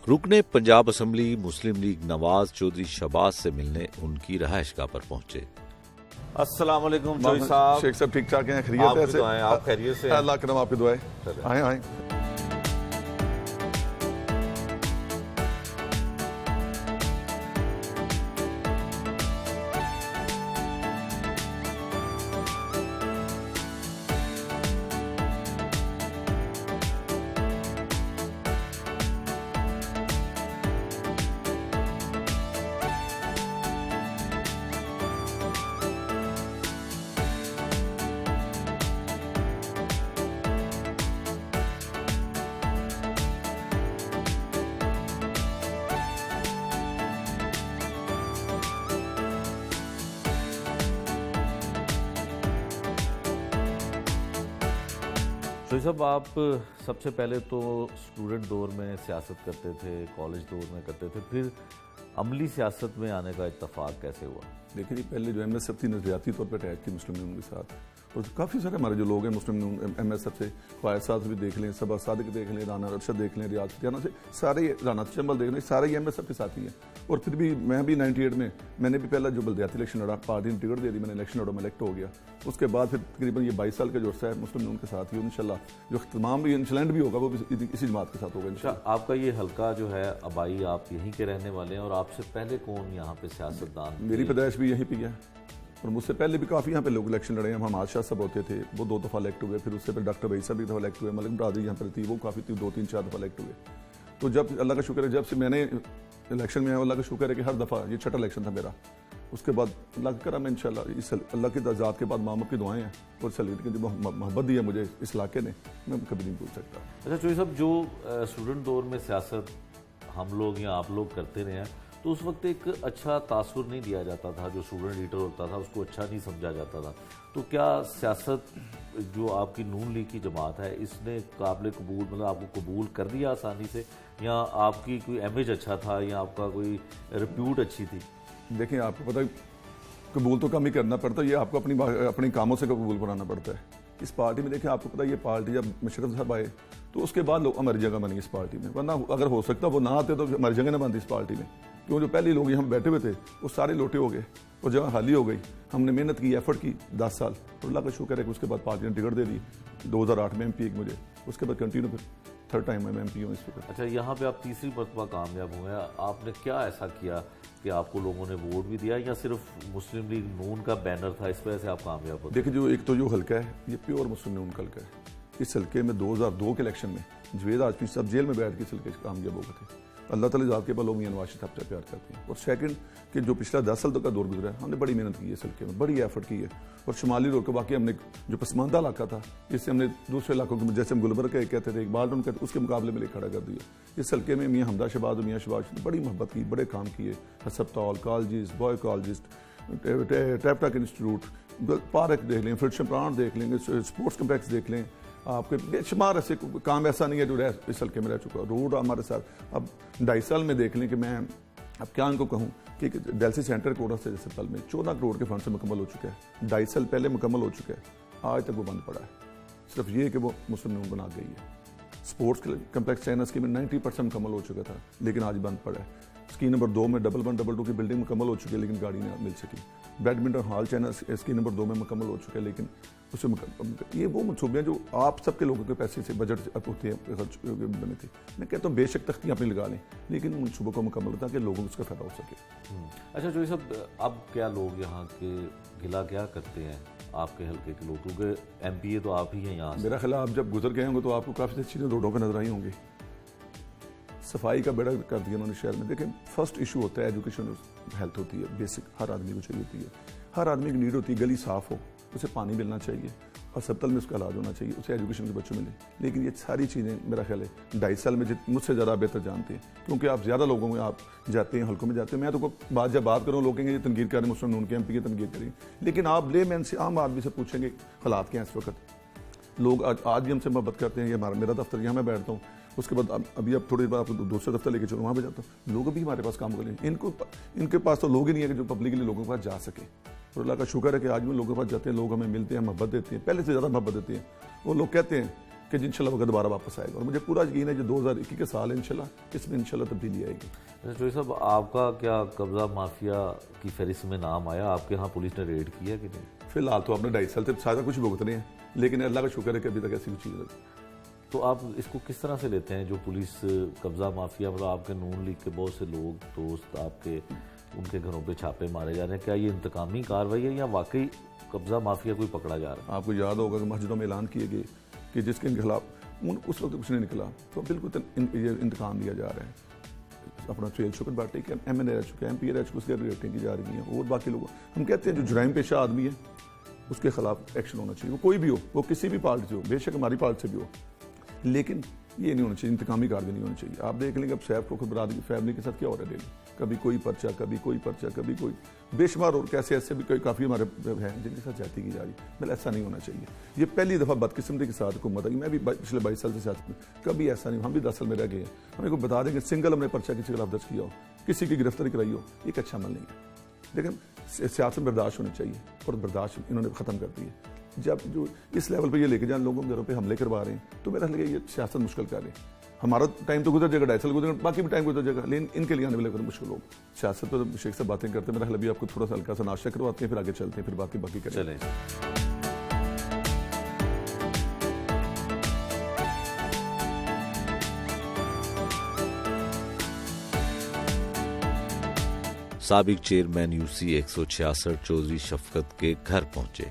रुकने पंजाब असम्बली मुस्लिम लीग नवाज चौधरी शहबाज से मिलने उनकी रहायशगाह पर पहुंचे। अस्सलाम वालेकुम चौधरी साहब। शेख साहब ठीक ठाक हैं? खैरियत है? आप खैरियत से? अल्लाह करम आपकी दुआएं। आए आए। तो साहब आप सबसे पहले तो स्टूडेंट दौर में सियासत करते थे, कॉलेज दौर में करते थे, फिर अमली सियासत में आने का इत्तेफाक कैसे हुआ? देखिए जी, पहले जो MSF थी नजरियाती तौर पर अटैच थी मुस्लिम लीग के साथ, और काफ़ी सारे हमारे जो लोग हैं मुस्लिम MSF से, ख्वाहिश साहब भी देख लें, सबा सादिक देख लें, राना अरशद देख लें, रियाज फतियाना से, सारे राना चंबल देख लें, सारे ही MSF के साथ ही हैं। और फिर भी मैं भी 98 में मैंने भी पहला जो बल्दियाती इलेक्शन लड़ा, पार्टी ने टिकट दे दी, मैंने इलेक्शन लड़ा, मैं इलेक्ट हो गया। उसके बाद फिर तकरीबन ये 22 साल का जो अर्सा है मुस्लिम लीग के साथ ही, इंशाल्लाह जो तमाम भी इंशलैंड भी होगा वो भी इसी जमात के साथ होगा इंशाल्लाह। आपका ये हल्का जो है अबाई, आप यहीं के रहने वाले हैं, और आपसे पहले कौन यहाँ पे सियासतदान? मेरी पैदाइश भी यहीं पे है, और मुझसे पहले भी काफ़ी यहाँ पे लोग इलेक्शन लड़े हैं। हम आशाह सब होते थे, वो 2 दफ़ा इलेक्ट हुए, फिर उससे फिर डॉक्टर भाई साहब भी दफ़ा इलेक्ट हुए, मलिक बरादरी यहाँ पर थी, वो काफ़ी 2-3-4 दफ़ा इलेक्ट हुए। तो जब अल्लाह का शुक्र है, जब से मैंने इलेक्शन में आया, अल्लाह का शुक्र है कि हर दफ़ा ये छठा इलेक्शन था मेरा। उसके बाद अल्लाह का करम इंशाल्लाह, इस अल्लाह की ज़ात के बाद माँ बाप की दुआएं हैं, और सलीद की जो मोहब्बत दी है मुझे इस इलाके ने, मैं कभी नहीं भूल सकता। अच्छा चौधरी साहब, जो स्टूडेंट दौर में सियासत हम लोग या आप लोग करते रहे हैं, तो उस वक्त एक अच्छा तासुर नहीं दिया जाता था, जो स्टूडेंट लीडर होता था उसको अच्छा नहीं समझा जाता था। तो क्या सियासत जो आपकी नून लीग की जमात है, इसने काबिल कबूल, मतलब आपको कबूल कर दिया आसानी से, या आपकी कोई इमेज अच्छा था, या आपका कोई रिप्यूट अच्छी थी? देखिए, आपको पता है कबूल तो कम ही करना पड़ता है, ये आपको अपनी कामों से कबूल बनाना पड़ता है। इस पार्टी में देखिए, आपको पता है ये पार्टी जब मुशर्रफ साहब आए तो उसके बाद लोग हमारी जगह बनी इस पार्टी में, वरना अगर हो सकता वो ना आते तो हमारी जगह ना बनती इस पार्टी में। क्यों, जो पहले लोग यहाँ बैठे हुए थे वो सारे लोटे हो गए, और जगह खाली हो गई। हमने मेहनत की, एफर्ट की 10 साल, और अल्लाह का शुक्र है कि उसके बाद पार्टी ने टिकट दे दी 2008 में MP एक मुझे, उसके बाद कंटिन्यू फिर 3rd टाइम मैं MP हूँ इस वक्त। अच्छा, यहाँ पे आप तीसरी मरतबा कामयाब हुए, आपने क्या ऐसा किया कि आपको लोगों ने वोट भी दिया, या सिर्फ मुस्लिम लीग नून का बैनर था इस वजह से आप कामयाब हो? देखिए, जो एक तो जो हल्का है ये प्योर मुस्लिम नून का हल्का है। इस हल्के में 2002 के इलेक्शन में जवेद आजमी साहब जेल में बैठ के इस हल्के से कामयाब हो गए थे। अल्लाह ताला ज़ात के बाद लोग मियां नवाज शरीफ साहब से प्यार करते हैं। और सेकंड कि जो पिछला 10 साल तक का दौर गुजरा है, हमने बड़ी मेहनत की है इस हल्के में, बड़ी एफर्ट की है। और शुमाली रोड को वाकई हमने जो पसमानदा इलाका था, इससे हमने दूसरे इलाकों के, जैसे हम गुलबर्ग का कहते थे, इकबाल टाउन कहते, उसके मुकाबले में खड़ा कर दिया। इस हल्के में मियां हमदा शहबाज और मियां शहबाज ने बड़ी मोहब्बत की, बड़े काम किए। हस्पताल, कॉलेज, बॉय कॉलेज, टैपटाक इंस्टीट्यूट, पार्क देख लें, फ्रिडशम प्लांट देख लेंगे, स्पोर्ट्स कम्प्लेक्स देख लें, आपके बेशुमार ऐसे काम ऐसा नहीं है जो इस हल्के में रह चुका। रोड हमारे साथ अब 2.5 साल में देख लें कि मैं अब क्या उनको कहूँ कि डेल्सी सेंटर कोटा से अस्पताल में 14 करोड़ के फंड से मुकम्मल हो चुका है, 2.5 साल पहले मुकम्मल हो चुका है, आज तक वो बंद पड़ा है। सिर्फ ये कि वो मुस्लिम लीग बना गई है। स्पोर्ट्स कम्प्लेक्स चाइना स्कीम में 90% मुकम्मल हो चुका था, लेकिन आज बंद पड़ा है। स्कीम नंबर 2 में 1-1-2-2 की बिल्डिंग मुकम्मल हो चुकी है, लेकिन गाड़ी नहीं मिल सकी। Badminton hall China scheme number 2 में मुकम्मल हो चुका है, लेकिन उससे ये वो मनसूबे हैं जो आप सबके लोगों के पैसे से बजट होते हैं खर्च बने थे। मैं कहता हूँ बेशक तख्तियाँ अपनी लगा लें, लेकिन मनसूबों को मुकम्मल होता है कि लोगों को उसका फायदा हो सके। अच्छा जो ये सब, अब क्या लोग यहाँ के गिला क्या करते हैं आपके हल्के के लोग, क्योंकि MPA तो आप ही हैं यहाँ? मेरा ख्याल आप जब गुजर गए होंगे तो आपको काफ़ी अच्छी चीज़ें रोडों पर नजर आई होंगी। सफाई का बेड़ा कर दिया उन्होंने शहर में। देखें, फर्स्ट इशू होता है एजुकेशन, हेल्थ होती है, बेसिक हर आदमी को चाहिए होती है, हर आदमी की नीड होती है। गली साफ़ हो, उसे पानी मिलना चाहिए, अस्पताल में उसका इलाज होना चाहिए, उसे एजुकेशन के बच्चों मिले। लेकिन ये सारी चीज़ें मेरा ख्याल है 2.5 साल में मुझसे ज़्यादा बेहतर जानते हैं, क्योंकि आप ज़्यादा लोगों में आप जाते हैं, हल्कों में जाते हैं। मैं तो जब बात करूँ लोग कहेंगे ये तनकीद करें, मुस्लिम नून के MP की तनकीद करें, लेकिन आप लेमैन से, आम आदमी से पूछेंगे हालात क्या हैं इस वक्त। लोग आज भी हमसे मोहब्बत करते हैं। ये मेरा दफ्तर, यहाँ मैं बैठता हूँ, उसके बाद अभी अब थोड़ी देर बाद आपको दूसरे दफ्तर लेके चलो, वहाँ पे जाता हूँ, लोग भी हमारे पास काम करें। इनके पास तो लोग ही नहीं है कि जो पब्लिकली लोगों के पास जा सके। और अल्लाह का शुक्र है कि आज भी लोगों के पास जाते हैं, लोग हमें मिलते हैं, मोहब्बत देते हैं, पहले से ज़्यादा मोहब्बत देते हैं। वो लोग कहते हैं कि इंशाल्लाह वक्त दोबारा वापस आएगा। और मुझे पूरा यकीन है जो 2021 के साल है इंशाल्लाह इसमें इंशाल्लाह तब्दीली आएगी। अच्छा चौधरी साहब, आपका क्या कब्जा माफिया की फहरिस्त में नाम आया? आपके यहाँ पुलिस ने रेड किया कि नहीं? फिलहाल तो आपने 2.5 साल से सारा कुछ भुगत रहे हैं, लेकिन अल्लाह का शुक्र है कि अभी तक ऐसी कोई चीज़ नहीं। तो आप इसको किस तरह से लेते हैं जो पुलिस कब्जा माफिया, मतलब आपके नून लीग के बहुत से लोग दोस्त आपके, उनके घरों पे छापे मारे जा रहे हैं, क्या ये इंतकामी कार्रवाई है या वाकई कब्जा माफिया कोई पकड़ा जा रहा है? आपको याद होगा कि मस्जिदों में ऐलान किए गए कि जिसके खिलाफ उस वक्त कुछ नहीं निकला, तो बिल्कुल ये इंतकाम लिया जा रहा है। अपना सुहेल शुक्र भाटी के MNA रह चुके हैं, MP रह चुके, उसकी रेटिंग की जा रही है। और बाकी लोग हम कहते हैं जो जुराइम पेशा आदमी है उसके खिलाफ एक्शन होना चाहिए, वो कोई भी हो, वो किसी भी पार्टी से हो, बेशक हमारी पार्टी से भी हो, लेकिन ये नहीं होना चाहिए, इंतकामी कार्रवाई नहीं होनी चाहिए। आप देख लेंगे अब सैफ को बरादरी फैमिली के साथ क्या हो रहा है डेली, कभी कोई पर्चा, कभी कोई पर्चा, कभी कोई बेशुमार, और कैसे ऐसे भी काफ़ी हमारे हैं जिनके साथ ज्यादती की जा रही है। मतलब ऐसा नहीं होना चाहिए। ये पहली दफ़ा बदकिस्मती के साथ हुकूमत है। मैं भी पिछले 22 साल से सियासत में, कभी ऐसा नहीं, हम भी 10 साल में रह गए हैं, हमें को बता देंगे सिंगल हमने पर्चा किसी के खिलाफ दर्ज किया हो, किसी की गिरफ्तारी कराई हो, एक अच्छा अमल नहीं है। लेकिन सियासत में बर्दाश्त होनी चाहिए, और बर्दाश्त इन्होंने ख़त्म कर दी है। जब जो इस लेवल पे ये लेके जाए, लोगों के घरों पे हमले करवा रहे हैं, तो मेरा लगे ये सियासत मुश्किल कर रहे हैं। हमारा टाइम तो गुजर जाएगा, 2.5 साल गुजर, बाकी भी टाइम गुजर जाएगा, लेकिन इनके लिए आने वाले मुश्किल होगा। सियासत पर शेख से बातें करते हैं, मेरा भी आपको थोड़ा सा हल्का सा नाश्ता करवाते हैं, फिर आगे चलते हैं, फिर बाकी करें। चलें। साबिक चेयरमैन UC 166 चौधरी शफकत के घर पहुंचे।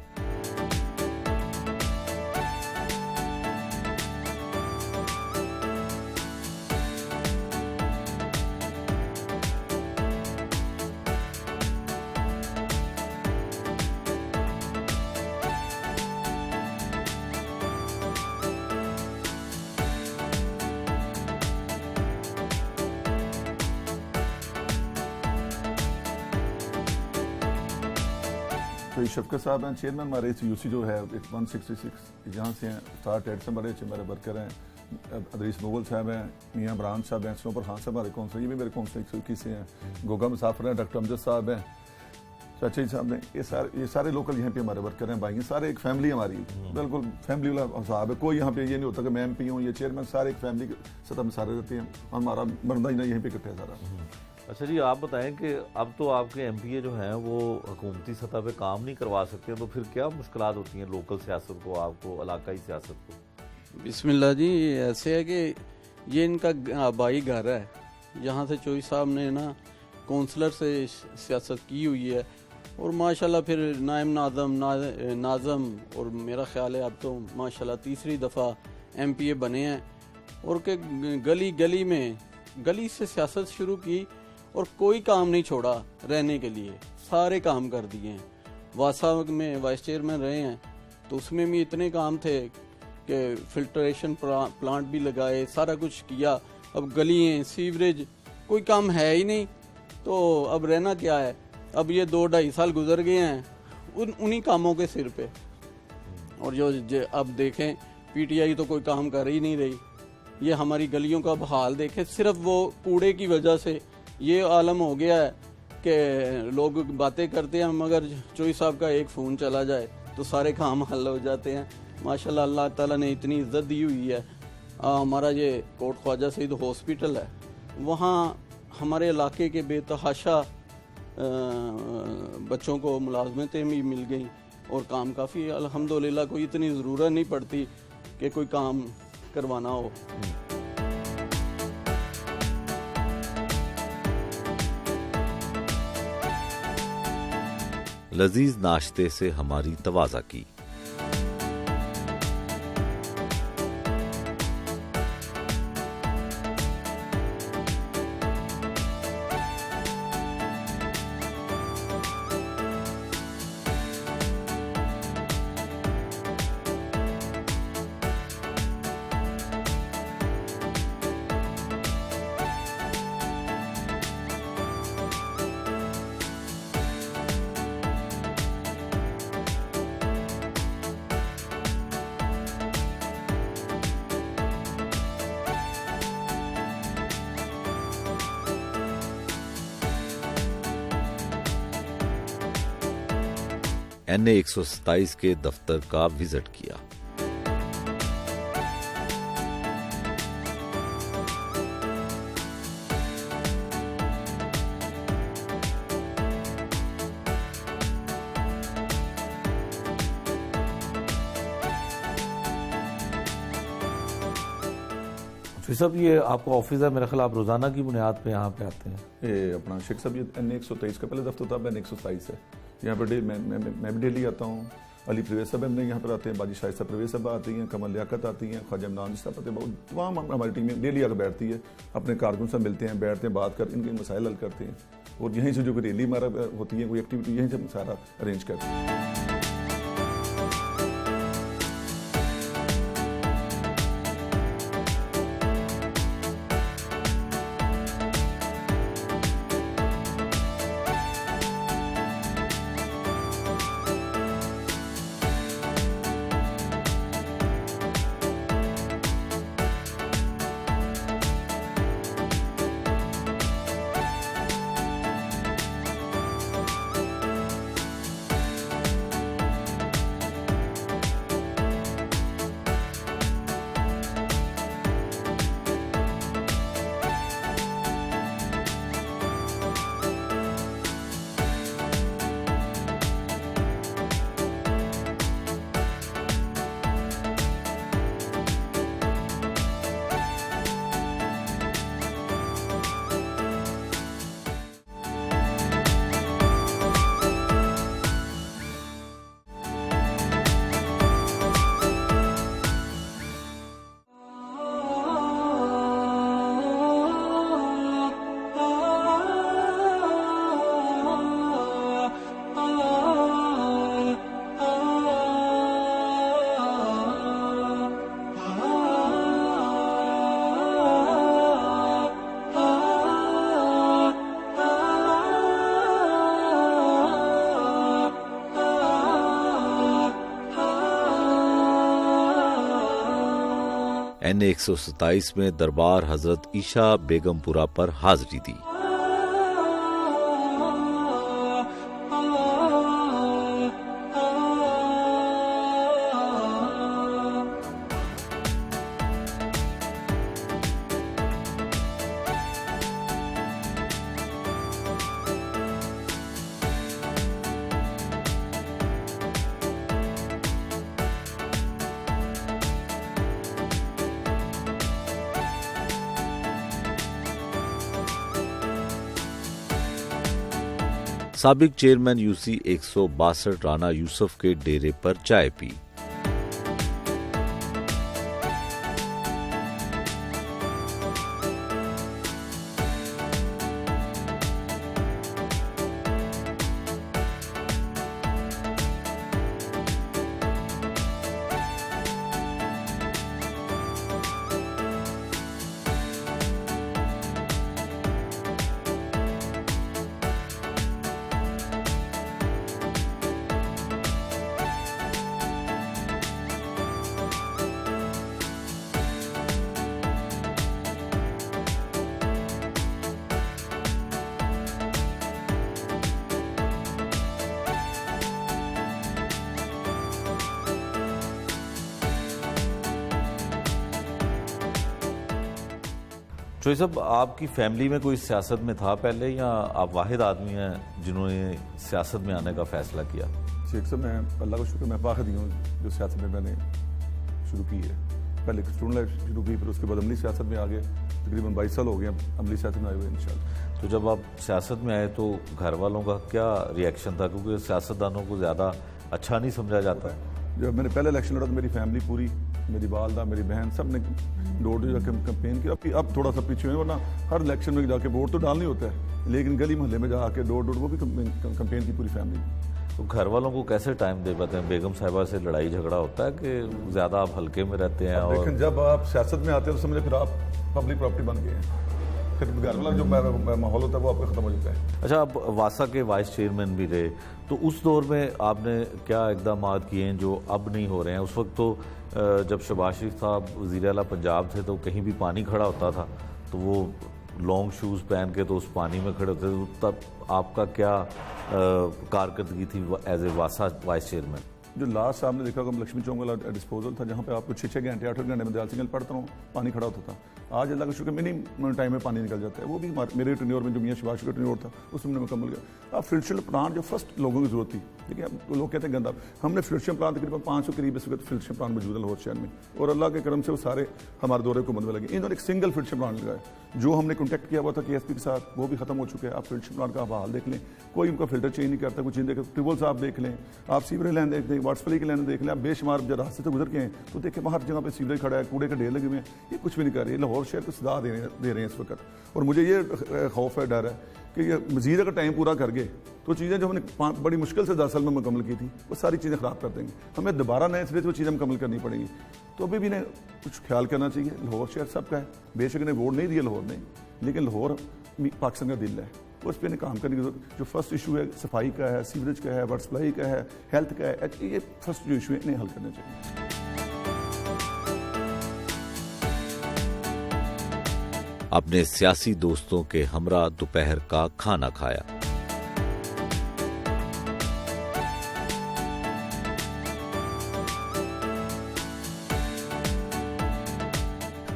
तो शफकत साहब हैं चेयरमैन हमारे इस UC जो है 166 यहाँ से हैं, स्टार्ट हेड से हमारे वर्कर हैं, अदरीस मुगल साहब हैं, मियाँ बरान साहब हैं, सनोपर खान साहब हमारे कौंसल, ये भी मेरे कौंसल 121 से हैं, गोगा मुसाफिर हैं, डॉक्टर अमजद साहब हैं, चाचा जी साहब ने, ये सारे लोकल यहाँ पे हमारे वर्कर हैं, भाई हैं, सारे एक फैमिली हमारी, बिल्कुल फैमिली वाला साहब है। कोई यहाँ पे ये नहीं होता कि मैं MP हूँ, ये चेयरमैन, सारे एक फैमिली के साथ हम सारे रहते हैं, और हमारा मरना ही यहीं पे इकट्ठे है सारा। अच्छा जी, आप बताएं कि अब तो आपके MPA जो हैं वो हुकूमती सतह पे काम नहीं करवा सकते, तो फिर क्या मुश्किलात होती हैं लोकल सियासत को, आपको इलाकाई सियासत को? बिस्मिल्लाह जी, ऐसे है कि ये इनका आबाई घर है, यहाँ से चौधरी साहब ने ना कौंसलर से सियासत की हुई है, और माशाल्लाह फिर नायम नाज़म और मेरा ख्याल है अब तो माशाल्लाह तीसरी दफ़ा MPA बने हैं, और के गली से सियासत शुरू की और कोई काम नहीं छोड़ा रहने के लिए, सारे काम कर दिए हैं। वासा में वाइस चेयरमैन रहे हैं तो उसमें भी इतने काम थे कि फिल्ट्रेशन प्लांट भी लगाए, सारा कुछ किया। अब गलियाँ, सीवरेज, कोई काम है ही नहीं, तो अब रहना क्या है। अब ये 2-2.5 साल गुजर गए हैं उन्हीं कामों के सिर पे, और जो अब देखें PTI तो कोई काम कर ही नहीं रही। ये हमारी गलियों का हाल देखें, सिर्फ वो कूड़े की वजह से ये आलम हो गया है कि लोग बातें करते हैं, मगर चौधरी साहब का एक फ़ोन चला जाए तो सारे काम हल हो जाते हैं। माशाल्लाह अल्लाह ताला ने इतनी इज्जत दी हुई है। हमारा ये कोट ख्वाजा सईद हॉस्पिटल है, वहाँ हमारे इलाके के बेतहाशा बच्चों को मुलाजमतें भी मिल गई, और काम काफ़ी अल्हम्दुलिल्लाह, कोई इतनी ज़रूरत नहीं पड़ती कि कोई काम करवाना हो। लजीज नाश्ते से हमारी तवाज़ा की। NA 127 के दफ्तर का विजिट किया। फिर सब ये आपका ऑफिस है, मेरा ख्याल आप रोजाना की बुनियाद पे यहाँ पे आते हैं। ये अपना शेख साहब ये N123 का पहले दफ्तर था, अब N127 है। यहाँ पर मैं भी डेली आता हूँ। अली परवेज साहब हमने यहाँ पर आते हैं, बाजी शाहिद साहब परवेज साहब आती हैं, कमल लियाकत आती हैं, ख्वाजा इमरान साहब आते हैं, तमाम हमारी टीमें डेली आकर बैठती है, अपने कारकुन से मिलते हैं, बैठते हैं, बात कर इनके मसाइल हल करते हैं, और यहीं से जो कोई रैली हमारा होती है, कोई एक्टिविटी यहीं से हम सारा अरेंज करते हैं। N127 में दरबार हजरत ईशा बेगमपुरा पर हाजिरी दी। साबिक चेयरमैन यूसी 162 राना यूसुफ के डेरे पर चाय पी। चोई साहब, आपकी फैमिली में कोई सियासत में था पहले, या आप वाहिद आदमी हैं जिन्होंने सियासत में आने का फैसला किया? शेख साहब, मैं अल्लाह का शुक्र, मैं वाहिद ही हूँ जो सियासत में मैंने शुरू की है। पहले स्टूडेंट लाइफ शुरू की, फिर उसके बाद अमली सियासत में आ गए। तकरीबन 22 साल हो गए अमली सियासत में आए हुए इंशाल्लाह। तो जब आप सियासत में आए तो घर वालों का क्या रिएक्शन था, क्योंकि सियासतदानों को ज़्यादा अच्छा नहीं समझा जाता? जब मैंने पहले इलेक्शन लड़ा तो मेरी फैमिली पूरी, मेरी वालदा, मेरी बहन, सब ने डोर टू जाकर कैंपेन किया। अब थोड़ा सा पीछे हुए, वरना हर इलेक्शन में जाके वोट तो डालनी होता है, लेकिन गली मोहल्ले में जाके डोर डोर वो भी कैंपेन की पूरी फैमिली। तो घर वालों को कैसे टाइम दे पाते हैं? बेगम साहिबा से लड़ाई झगड़ा होता है कि ज़्यादा आप हल्के में रहते हैं? और लेकिन जब आप सियासत में आते हैं तो समझे फिर आप पब्लिक प्रॉपर्टी बन गए हैं, फिर घर वाला जो माहौल होता है वो आपका ख़त्म हो जाता है। अच्छा, आप वासा के वाइस चेयरमैन भी रहे, तो उस दौर में आपने क्या इकदाम किए हैं जो अब नहीं हो रहे हैं? उस वक्त तो जब शहबाज शरीफ साहब वज़ीर आला पंजाब थे तो कहीं भी पानी खड़ा होता था तो वो लॉन्ग शूज़ पहन के तो उस पानी में खड़े होते थे, तब आपका क्या कारकर्दगी थी एज ए वासा वाइस चेयरमैन? जो लास्ट साहब ने देखा लक्ष्मी चौक वाला डिस्पोजल था, जहाँ पे आपको 6-6 घंटे 8 घंटे में दयाल सिंह पड़ता हूँ, पानी खड़ा होता था। आज अल्लाह का शुक्र मिनिमम टाइम में पानी निकल जाता है। वो भी मेरे टेन्योर में जो मियाँ शबाश का टेन्योर था उसमें मुकम्मल किया। अब फिल्ट्रेशन प्लांट जो फर्स्ट लोगों की जरूरत थी, देखिए अब तो लोग कहते हैं गंदा, हमने फिल्ट्रेशन प्लांट तकरीबन 500 करीब इस वक्त फिल्ट्रेशन प्लांट मौजूद है लाहौर शहर में, और अल्लाह के करम से वो सारे हमारे दौरे हुकूमत में लगे। इन्होंने एक सिंगल फिल्ट्रेशन प्लांट लगाया। जो हमने कॉन्टैक्ट किया हुआ था KSP के साथ, वो भी खत्म हो चुका है। आप फिल्ट्रेशन प्लांट का हाल देख लें, कोई उनका फिल्टर चेंज नहीं करता, कुछ देख, ट्यूबवेल्स आप देख लें, आप सीवरेज लाइन देख लें, वाटरसप्लाई की लाइन देख लें, आप बेशुमार जब रास्ते से गुजर के हैं तो देखिए वहाँ हर जगह पे सीवरेज खड़ा है, कूड़े के ढेर लगे हुए हैं। ये कुछ भी नहीं कर रही है, लाहौर शहर को सदा दे रहे हैं इस वक्त। और मुझे ये खौफ है, डर है कि ये मजीद अगर टाइम पूरा कर गए तो चीज़ें जो हमने बड़ी मुश्किल से 10 साल में मुकम्मल की थी वो सारी चीज़ें ख़राब कर देंगे। हमें दोबारा नए सिरे से वो चीज़ें मुकम्मल करनी पड़ेंगी। तो अभी भी ने कुछ ख्याल करना चाहिए। लाहौर शहर सबका है, बेशक ने वोट नहीं दिया लाहौर ने, लेकिन लाहौर पाकिस्तान का दिल है, उस पर काम करने की जरूरत। जो फर्स्ट इशू है सफाई का है, सीवरेज का है, वाटर सप्लाई का है, हेल्थ का है, ये फर्स्ट जो इशू है इन्हें हल करना चाहिए। अपने सियासी दोस्तों के हमरा दोपहर का खाना खाया।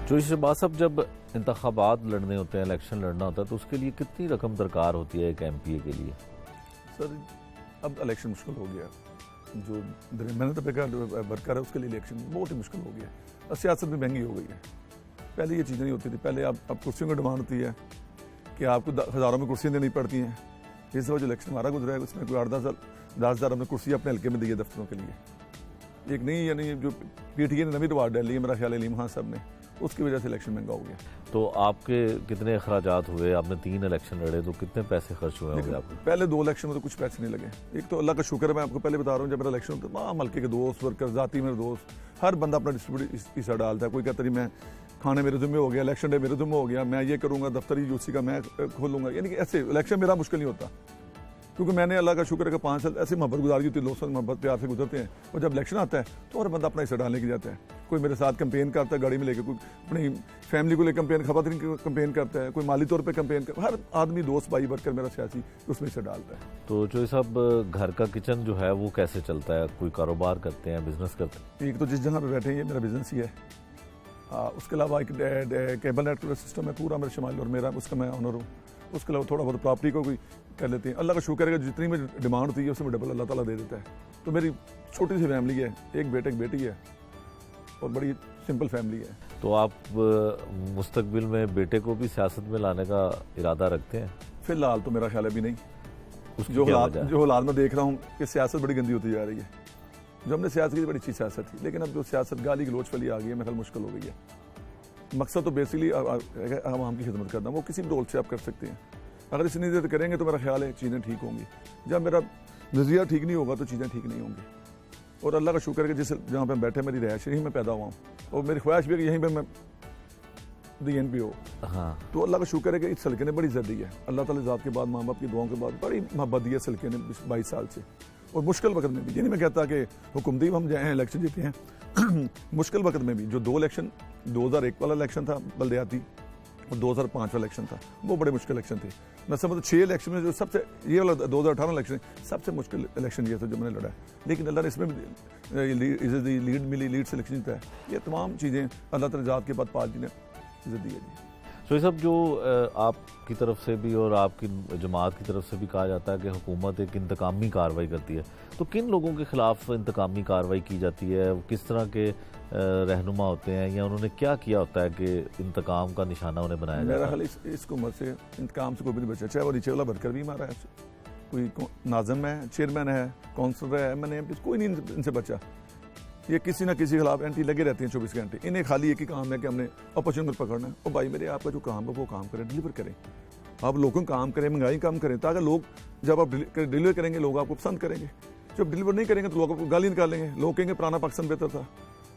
जो शहबाज साहब, जब इंतखाबात लड़ने होते हैं, इलेक्शन लड़ना होता है, तो उसके लिए कितनी रकम दरकार होती है एक MPA के लिए? सर अब इलेक्शन मुश्किल हो गया। जो दरमियाना तबके का वर्कर है उसके लिए इलेक्शन बहुत ही मुश्किल हो गया और सियासत भी महंगी हो गई है। पहले ये चीज़ें नहीं होती थी। पहले अब कुर्सियों की डिमांड होती है कि आपको हज़ारों में कुर्सियाँ देनी पड़ती हैं। इस दफ़ा जो इलेक्शन हमारा गुजरा है उसमें कोई 8-10 हज़ार हमने कुर्सी अपने हल्के में दी है दफ्तरों के लिए। एक नहीं, यानी जो PTA ने नवी रिवार्ड डाली है, मेरा ख्याल है अलीम खान साहब ने, उसकी वजह से इलेक्शन महंगा हो गया। तो आपके कितने अखराजात हुए? आपने 3 इलेक्शन लड़े, तो कितने पैसे खर्च हुए होंगे आपके? पहले 2 इलेक्शन में तो कुछ पैसे नहीं लगे। एक तो अल्लाह का शुक्र है, मैं आपको पहले बता रहा हूँ, जब मेरा इलेक्शन होता तमाम हल्के के दोस्त, वर्कर, जाती मेरे दोस्त, हर बंदा अपना डिस्ट्रीब्यूट हिस्सा डालता है। कोई कहता है मैं खाने मेरे ज़िम्मे हो गया, इलेक्शन डे मेरे ज़िम्मे हो गया, मैं ये करूँगा, दफ्तर यूसी का मैं खोलूँगा। यानी कि ऐसे इलेक्शन मेरा मुश्किल नहीं होता, क्योंकि मैंने अल्लाह का शुक्र है कि 5 साल ऐसे मोहब्बत गुजारी होती है, लोग मोहब्बत प्यार से गुजरते हैं। और जब इलेक्शन आता है तो हर बंदा अपना हिस्सा डालने की जाता है। कोई मेरे साथ कैंपेन करता है गाड़ी में लेकर, कोई अपनी फैमिली को लेकर कैंपेन, खवातीन की कैंपेन करता है, कोई माली तौर पर कैंपेन करता है। हर आदमी, दोस्त, भाई, वर्कर मेरा सियासी उसमें हिस्सा डालता है। तो जो सब घर का किचन जो है वो कैसे चलता है? कोई कारोबार करते हैं, बिजनेस करते हैं? एक तो जिस जगह पे बैठे हैं ये मेरा बिजनेस ही है। उसके अलावा एक केबल नेट का सिस्टम है पूरा मेरा शमाल और मेरा, उसका मैं ऑनर हूँ। उसके अलावा थोड़ा बहुत प्रॉपर्टी को कोई कर लेते हैं। अल्लाह का शुक्र है कि जितनी में डिमांड होती है उसमें डबल अल्लाह ताला दे देता है। तो मेरी छोटी सी फैमिली है, एक बेटे एक बेटी है और बड़ी सिंपल फैमिली है। तो आप मुस्तकबिल में बेटे को भी सियासत में लाने का इरादा रखते हैं? फिलहाल तो मेरा ख्याल है अभी नहीं। जो हालात में देख रहा हूँ कि सियासत बड़ी गंदी होती जा रही है। जो हमने सियासत की बड़ी अच्छी सियासत थी, लेकिन अब जो सियासत गाली गलोच वाली आ गई है, मेरे ख्याल मुश्किल हो गई है। मकसद तो बेसिकली आवाम की खिदमत करना, वो किसी भी रोल से आप कर सकते हैं। अगर इस नीयत से करेंगे तो मेरा ख्याल है चीज़ें ठीक होंगी। जब मेरा नज़रिया ठीक नहीं होगा तो चीज़ें ठीक नहीं होंगी। और अल्लाह का शुक्र है कि जिस जहाँ पर बैठे मेरी रहायश यहीं में पैदा हुआ हूँ और मेरी ख्वाहिश भी है कि यहीं पर मैं DNP हो। हाँ, तो अल्लाह का शुक्र है कि इस हल्के ने बड़ी इज्जत दी है। अल्लाह ताला ज़ात के बाद, माँ बाप की दुआओं के बाद बड़ी मोहब्बत दी है इस हल्के ने 22 साल से। और मुश्किल वक्त में भी, यानी मैं कहता कि हुकूमती हम जाए हैं, इलेक्शन जीते हैं मुश्किल वक्त में भी जो 2 इलेक्शन, 2001 वाला इलेक्शन था बल्दियाती और 2005 वाला इलेक्शन था, वो बड़े मुश्किल इलेक्शन थे। मैं समझता 6 इलेक्शन में जो सबसे, ये वाला 2018 इलेक्शन सबसे मुश्किल इलेक्शन ये था जो मैंने लड़ा है। लेकिन अल्लाह ने इसमें भी लीड मिली, लीड से इलेक्शन जीता है। ये तमाम चीज़ें अल्लाह ताला ज़ात के बाद पार्टी ने इज्जत दी है जी। तो ये सब जो आपकी तरफ से भी और आपकी जमात की तरफ से भी कहा जाता है कि हुकूमत एक इंतकामी कार्रवाई करती है, तो किन लोगों के खिलाफ इंतकामी कार्रवाई की जाती है? किस तरह के रहनुमा होते हैं या उन्होंने क्या किया होता है कि इंतकाम का निशाना उन्हें बनाया जाता है? मेरा ख्याल इस उम्र से इंतकाम से कोई भी नहीं बचा, चाहे वो नीचे वाला वर्कर भी मारा है, कोई नाज़िम है, चेयरमैन है, काउंसलर है, MNA, कोई नहीं इनसे बचा। ये किसी ना किसी के खिलाफ एंटी लगे रहते हैं 24 घंटे। इन्हें खाली एक ही काम है कि हमने अपॉर्चुनिटी पकड़ना है। और भाई मेरे, आपका जो काम है वो काम करें, डिलीवर करें। आप लोगों का काम करें, महंगाई कम करें, ताकि लोग, जब आप डिलीवर करेंगे लोग आपको पसंद करेंगे। जब डिलीवर नहीं करेंगे तो लोग आपको गाली निकालेंगे, लोग कहेंगे पुराना पाकिस्तान बेहतर था।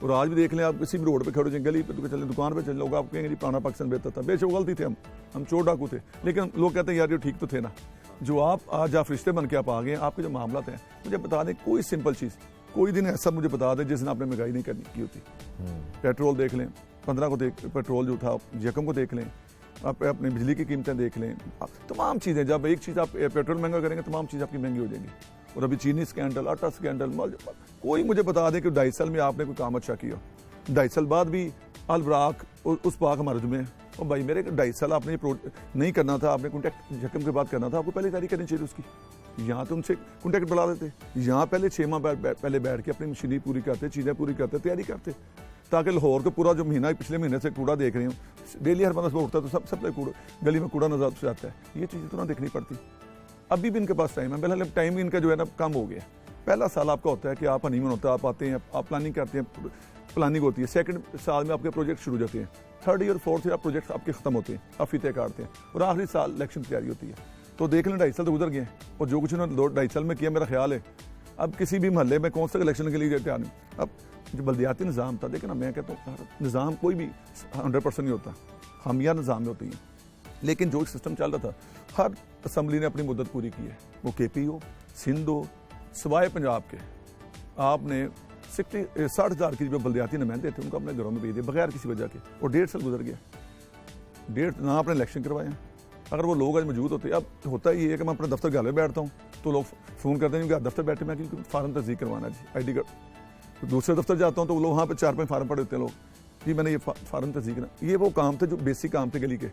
और आज भी देख लें, आप किसी भी रोड पे खड़े हो जाए, गली पे चले, दुकान पे चले, लोग आप कहेंगे पुराना पाकिस्तान बेहतर था। बेशक गलती थे, हम चोर डाकू थे, लेकिन लोग कहते हैं यार ये ठीक तो थे ना। जो आप आज आप रिश्ते बन के आप आ गए, आपके जो मामला हैं, मुझे बता दें कोई सिंपल चीज़, कोई दिन ऐसा मुझे बता दें जिस दिन आपने महंगाई नहीं करनी की होती। पेट्रोल देख लें, 15 को देख, पेट्रोल जो था यकम को देख लें, आप अपनी बिजली की कीमतें देख लें, तमाम चीज़ें। जब एक चीज़ आप पेट्रोल महंगा करेंगे, तमाम चीज़ आपकी महंगी हो जाएंगी। और अभी चीनी स्कैंडल, आटा स्कैंडल, कोई मुझे बता दें कि 2.5 साल में आपने कोई काम अच्छा किया, 2.5 साल बाद भी अलबराक उस पाक हमारे जुम्मे और भाई मेरे 2.5 साल आपने ये नहीं करना था, आपने कॉन्टैक्ट जख्म के बाद करना था, आपको पहले तैयारी करनी चाहिए उसकी। यहाँ तो उनसे कॉन्टैक्ट बढ़ा देते, यहाँ पहले 6 माह पहले बैठ के अपनी मशीनरी पूरी करते, चीज़ें पूरी करते, तैयारी करते, ताकि लाहौर को पूरा जो महीना पिछले महीने से कूड़ा देख रहे हो, डेली हर बंदा सुबह उठता है तो सब कूड़ा गली में कूड़ा नजर आता है, ये चीज़ें तो ना देखनी पड़ती। अभी भी इनके पास टाइम है, पहले टाइम भी इनका जो है ना कम हो गया। पहला साल आपका होता है कि आप हनीमून होता है, आप आते हैं, आप प्लानिंग करते हैं, प्लानिंग होती है। सेकंड साल में आपके प्रोजेक्ट शुरू हो जाते हैं, third year fourth year project आपके खत्म होते हैं, आप फीते काटते हैं, और आखिरी साल इलेक्शन की तैयारी होती है। तो देख लें 2.5 साल तो गुजर गए, और जो कुछ उन्होंने 2.5 साल में किया, मेरा ख्याल है अब किसी भी महल्ले में कौन सा इलेक्शन के लिए तैयार नहीं। अब जो बल्दियाती निज़ाम था, देखिए ना, मैं कहता हूँ निज़ाम कोई भी 100% नहीं होता, खामियां निज़ाम में होती हैं, लेकिन जो सिस्टम चल रहा था, हर असम्बली ने अपनी मुद्दत पूरी की है, वो KP हो, सिंध हो, सिवाय पंजाब के। आपने 60,000 की जो बल्दियाती नुमाइंदे थे उनको अपने घरों में भेज दिए बगैर किसी वजह के, और 1.5 साल गुजर गया, ना आपने इलेक्शन करवाया। अगर वो लोग आज मौजूद होते, अब होता ही है कि मैं अपने दफ्तर घर में बैठता हूँ तो लोग फ़ोन करते हैं कि दफ्तर बैठे मैं क्योंकि फार्म तस्दीक करवाना जी, ID कार्ड। दूसरे दफ्तर जाता हूँ तो वो लोग वहाँ पर 4-5 फार्म पड़े होते हैं लोग कि मैंने ये फार्म तस्दीक करना। ये वो काम थे जो बेसिक काम थे गली के,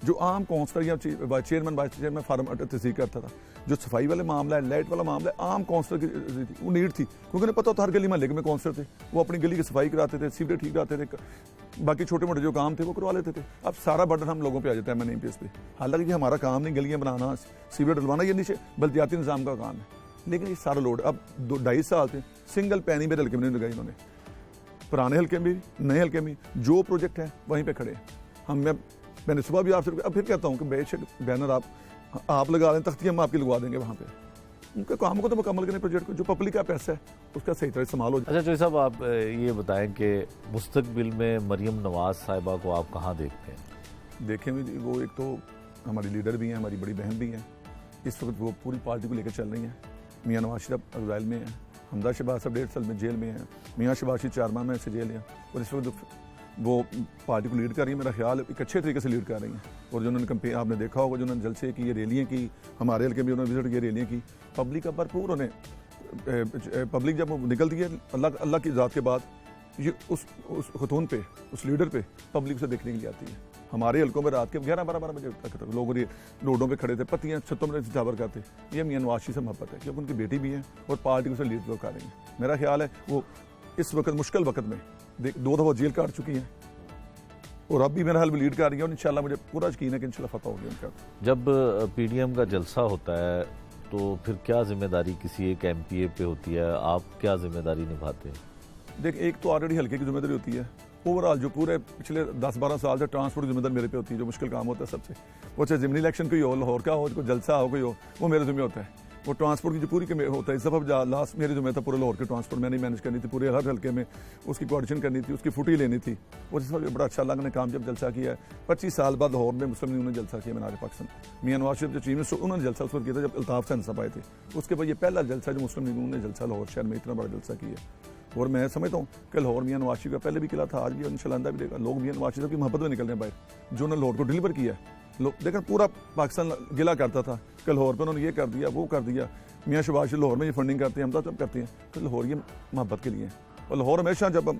जो आम काउंसलर या चेयरमैन वाइस चेयरमैन फार्म तस्दीक करता था। जो सफाई वाले मामला है, लाइट वाला मामला है, आम काउंसलर की वो नीड थी, क्योंकि उन्हें पता होता हर गली महल्ले में काउंसलर थे, वो अपनी गली की सफाई कराते थे, सीवरेज ठीक कराते थे, बाकी छोटे मोटे जो काम थे वो करवा लेते थे। अब सारा बर्डन हम लोगों पे आ जाता है MNMPS पे, हालांकि हमारा काम नहीं गलियां बनाना, सीवरेज डलवाना, ये नीचे बल्दियाती निज़ाम का काम है, लेकिन ये सारा लोड अब 2.5 साल थे सिंगल पैनी मेरे हल्के में नहीं लगाई इन्होंने, पुराने हल्के में भी नए हल्के में जो प्रोजेक्ट है वहीं पर खड़े हैं। मैंने सुबह भी आपसे अब फिर कहता हूँ कि बेशक बैनर आप लगा लें, तख्तियाँ हम आपकी लगवा देंगे वहाँ पे, उनके काम को तो मुकम्मल करें, प्रोजेक्ट को, जो पब्लिक का पैसा है उसका सही तरह इस्तेमाल हो जाए। अच्छा चौधरी साहब, आप ये बताएं कि मुस्तकबिल में मरियम नवाज साहिबा को आप कहाँ देखते हैं? देखें वो एक तो हमारी लीडर भी हैं, हमारी बड़ी बहन भी हैं, इस वक्त वो पूरी पार्टी को लेकर चल रही हैं। मियाँ नवाज शरीफ अगुवाइल में हैं, हमदा शहबाज साहब 1.5 साल में जेल में हैं, मियाँ शहबाज शरीफ 4 माह में से जेल हैं, और इस वक्त वो पार्टी को लीड कर रही है। मेरा ख्याल एक अच्छे तरीके से लीड कर रही हैं, और जो उन्होंने कैंपेन आपने देखा होगा, जो उन्होंने जलसे की, ये रैलियाँ की, हमारे हल्के में उन्होंने विजिट की, रैलियाँ की, पब्लिक का भरपूर उन्हें, पब्लिक जब निकलती है अल्लाह की ज़ात के बाद, ये उस खतून पे, उस लीडर पे पब्लिक से देखने के लिए आती है। हमारे हल्कों में रात के 11-12 बजे तक लोग रोडों पे खड़े थे, पत्तियाँ छतों में जावर करते। ये मियां नवाज शरीफ से मोहब्बत है, क्योंकि उनकी बेटी भी है और पार्टी को से लीड कर रही है। मेरा ख्याल है वो इस वक्त मुश्किल वक्त में 2 दफ़ा जेल काट चुकी हैं, और अब भी मेरा हाल लीड कर रही है, और इंशाल्लाह मुझे पूरा यकीन है कि इंशाल्लाह फतह होगी उनका। जब PDM का जलसा होता है तो फिर क्या जिम्मेदारी किसी एक MPA पे होती है, आप क्या जिम्मेदारी निभाते हैं? देख, एक तो ऑलरेडी हल्के की जिम्मेदारी होती है, ओवरऑल जो पूरे पिछले 10-12 साल से ट्रांसपोर्ट की जिम्मेदारी मेरे पे होती है, जो मुश्किल काम होता है सबसे, वो चाहे ज़िमनी इलेक्शन कोई हो, लाहौर का हो, कोई जलसा हो, कोई हो, वो मेरे जिम्मे होता है। वो ट्रांसपोर्ट की जो पूरी होता है, इस दफ़ा लास्ट मेरे जिम्मे था पूरे लाहौर के ट्रांसपोर्ट मैंने मैनेज करनी थी, पूरे हर हल्के में उसकी कोऑर्डिनेशन करनी थी, उसकी फुटी लेनी थी, और इस वक्त बड़ा अच्छा लगा ने काम जब जलसा किया है। 25 साल बाद लाहौर में मुस्लिम लीग ने जलसा किया, मीनार पाकिस्तान, मियाँ नवाज शरीफ जो चीफ मिनिस्टर उन्होंने जलसा उस वक्त किया था जब अल्ताफ से साहब आए थे। उसके बाद ये पहला जलसा जो मुस्लिम लीग ने जलसा लाहौर शहर में इतना बड़ा जलसा किया, और मैं समझता हूँ कि लाहौर मियाँ नवाज शरीफ का पहले भी किला था, आज भी इंशाल्लाह आइंदा भी देगा। लोग मियाँ नवाज शरीफ की मोहब्बत में निकल रहे हैं बाहर, जो उन्होंने लाहौर को डिलीवर किया है। लोग देखकर पूरा पाकिस्तान गिला करता था कि लाहौर पर उन्होंने ये कर दिया, वो कर दिया। मियाँ शहबाज शरीफ लाहौर में ये फंडिंग करते हैं, हम तो करते हैं, तो लाहौर ये मोहब्बत के लिए है, और लाहौर हमेशा जब हम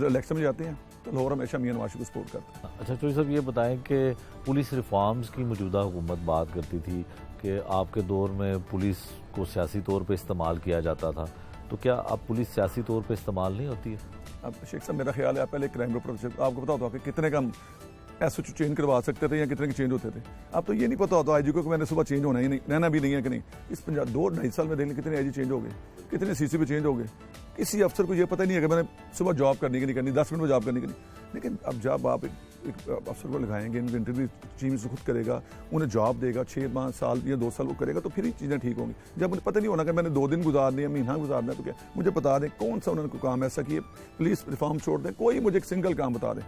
इलेक्शन में जाते हैं तो लाहौर हमेशा मियाँ नवाज शरीफ को सपोर्ट करता है। अच्छा चौधरी साहब, ये बताएं कि पुलिस रिफॉर्म्स की मौजूदा हुकूमत बात करती थी कि आपके दौर में पुलिस को सियासी तौर पर इस्तेमाल किया जाता था, तो क्या अब पुलिस सियासी तौर पे इस्तेमाल नहीं होती है? अब शेख साहब, मेरा ख्याल है आप पहले क्राइम रिपोर्ट आपको पता होता कि कितने का SHO चेंज करवा सकते थे या कितने के चेंज होते थे। अब तो ये नहीं पता होता IG को मैंने सुबह चेंज होना ही नहीं, रहना भी नहीं है कि नहीं। इस 2-2.5 साल में देख लें कितने IG चेंज हो गए, कितने CCP चेंज हो गए। किसी अफसर को ये पता नहीं है कि मैंने सुबह जॉब करनी कि नहीं करनी, 10 मिनट में जॉब करनी कि नहीं। लेकिन अब जब आप एक अफसर को लगाएंगे, इनकी इंटरव्यू चीफ मिनिस्टर खुद करेगा, उन्हें जॉब देगा, 6 माह साल या 2 साल वो करेगा, तो फिर ही चीज़ें ठीक होंगी। जब मुझे पता नहीं होना कि मैंने 2 दिन गुजारने या महीना गुजारना है, तो क्या मुझे बता दें कौन सा उन्होंने काम ऐसा किए, पुलिस रिफॉर्म छोड़ दें, कोई मुझे एक सिंगल काम बता दें।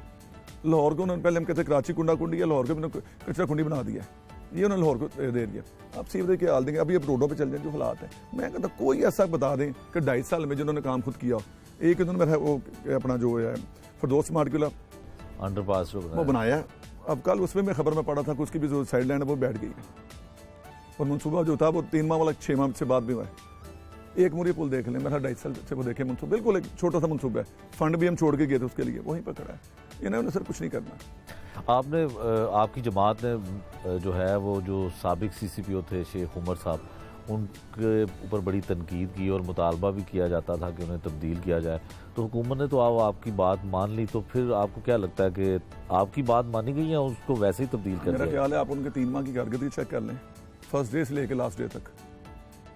लाहौर को उन्होंने पहले हम कहते कराची कुंडा कुंडी या लाहौर को कचरा कुंडी बना दिया, ये उन्होंने लाहौर को दे दिया। अब सीवरेज के हाल देंगे, अभी अब रोडों पे चल जाए जो हालात है। मैं कहता कोई ऐसा बता दें कि 2.5 साल में जिन्होंने काम खुद किया। एक उन्होंने मेरा वो अपना जो है फरदौस स्मार्ट किला अंडरपास वो बनाया, अब कल उसमें मैं खबर में पड़ा था कि उसकी भी जो साइड लाइन है वो बैठ गई है, और मनसूबा जो था वो 3 माह वाला 6 माह से बाद भी हुआ है। एक मुरी पुल देख लें, मेरा 2.5 साल से वो देखे मनसूबा, बिल्कुल एक छोटा सा मनसूबा है, फंड भी हम छोड़ के गए थे उसके लिए, वहीं पर खड़ा है। इन्होंने सर कुछ नहीं करना। आपने आपकी जमात ने जो है वो जो साबिक CCPO थे शेख उमर साहब, उनके ऊपर बड़ी तनकीद की और मुतालबा भी किया जाता था कि उन्हें तब्दील किया जाए, तो हुकूमत ने तो आपकी बात मान ली, तो फिर आपको क्या लगता है कि आपकी बात मानी गई या उसको वैसे ही तब्दील कर मेरा दिया? ख्याल है आप उनके 3 माह की कारकर्दगी चेक कर लें, फर्स्ट डे से लेकर लास्ट डे तक,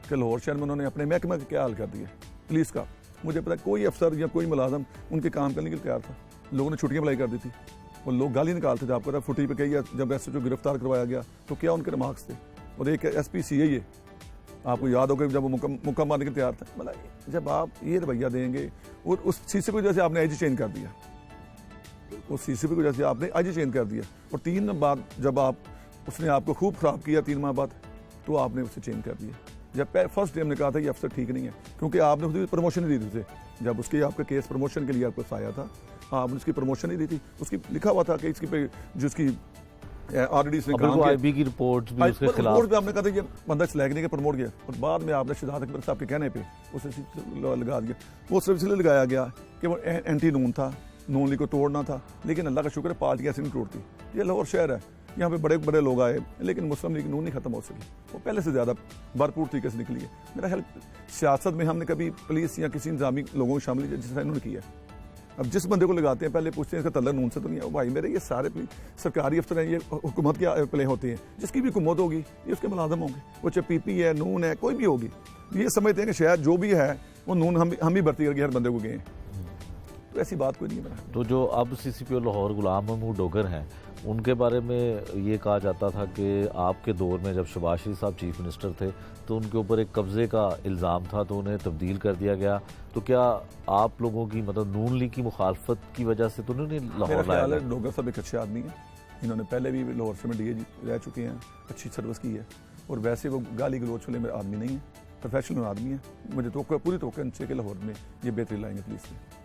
कि लाहौर शहर में उन्होंने अपने महकमे का क्या हाल कर दिया पुलिस का। मुझे पता है कोई अफसर या कोई मुलाजम उनके काम करने के लिए तैयार था, लोगों ने छुट्टियां अप्लाई कर दी थी, और लोग गाली निकालते थे। आपको पता फुटी पे कही जब SHO गिरफ्तार करवाया गया तो क्या उनके रिमार्क्स थे, और एक SPCA ये आपको याद होगा जब वो मुक्का मारने के तैयार था, मतलब जब आप ये रवैया देंगे, और उस CCP को जैसे आपने IG चेंज कर दिया, उस CCP को जैसे आपने IG चेंज कर दिया, और 3 माह बाद जब उसने आपको खूब ख़राब किया 3 माह बाद, तो आपने उसे चेंज कर दिया। जब फर्स्ट डे हमने कहा था ये अफसर ठीक नहीं है, क्योंकि आपने खुद प्रमोशन नहीं दी थी उसे, जब उसके आपका केस प्रमोशन के लिए आपको आया था, आपने उसकी प्रमोशन नहीं दी थी, उसकी लिखा हुआ था कि इसकी जो उसकी ऑलरेडी इसने काम किया, IB की रिपोर्ट भी उसके खिलाफ, रिपोर्ट पे आपने कहा था ये बंदा इस लायक नहीं के प्रमोट किया, और बाद में आपने शहजाद अकबर साहब के कहने पे उसे लगा दिया। वो सिर्फ इसलिए लगाया गया कि वो एंटी नून था, नून लीग को तोड़ना था, लेकिन अल्लाह का शुक्र है पार्टी ऐसे नहीं तोड़ती। ये लाहौर शहर है, यहाँ पे बड़े बड़े लोग आए, लेकिन मुस्लिम लीग नून नहीं खत्म हो सकी, वो पहले से ज़्यादा भरपूर तरीके से निकली है। मेरा ख्याल सियासत में हमने कभी पुलिस या किसी इंतजामी लोगों को शामिल किया जिस इन्होंने किया। अब जिस बंदे को लगाते हैं पहले पूछते हैं इसका तल्ला नून से तो नहीं है। भाई मेरे ये सारे सरकारी अफसर हैं, ये हुकूमत के प्ले होते हैं, जिसकी भी हुकूमत होगी ये उसके मुलाजम होंगे, वो चाहे PP है, नून है, कोई भी होगी, ये समझते हैं कि शायद जो भी है वो नून हम ही भर्ती करके हर बंदे को गए, तो ऐसी बात कोई नहीं है। तो जो अब CCPO लाहौर गुलाम महमूद डोगर हैं, उनके बारे में ये कहा जाता था कि आपके दौर में जब शहबाज शरीफ साहब चीफ मिनिस्टर थे तो उनके ऊपर एक कब्जे का इल्ज़ाम था, तो उन्हें तब्दील कर दिया गया। तो क्या आप लोगों की मतलब नून लीग की मुखालफत की वजह से तो नहीं लाहौर लाया? डोगर साहब एक अच्छे आदमी हैं, इन्होंने पहले भी लाहौर से में DAG रह चुके हैं, अच्छी सर्विस की है, और वैसे वो गाली गलोच वाले मेरे आदमी नहीं है, प्रोफेशनल आदमी है। मुझे तो पूरी तोक़ा उनसे कि लाहौर में ये बेहतरी लाएंगे पुलिस में।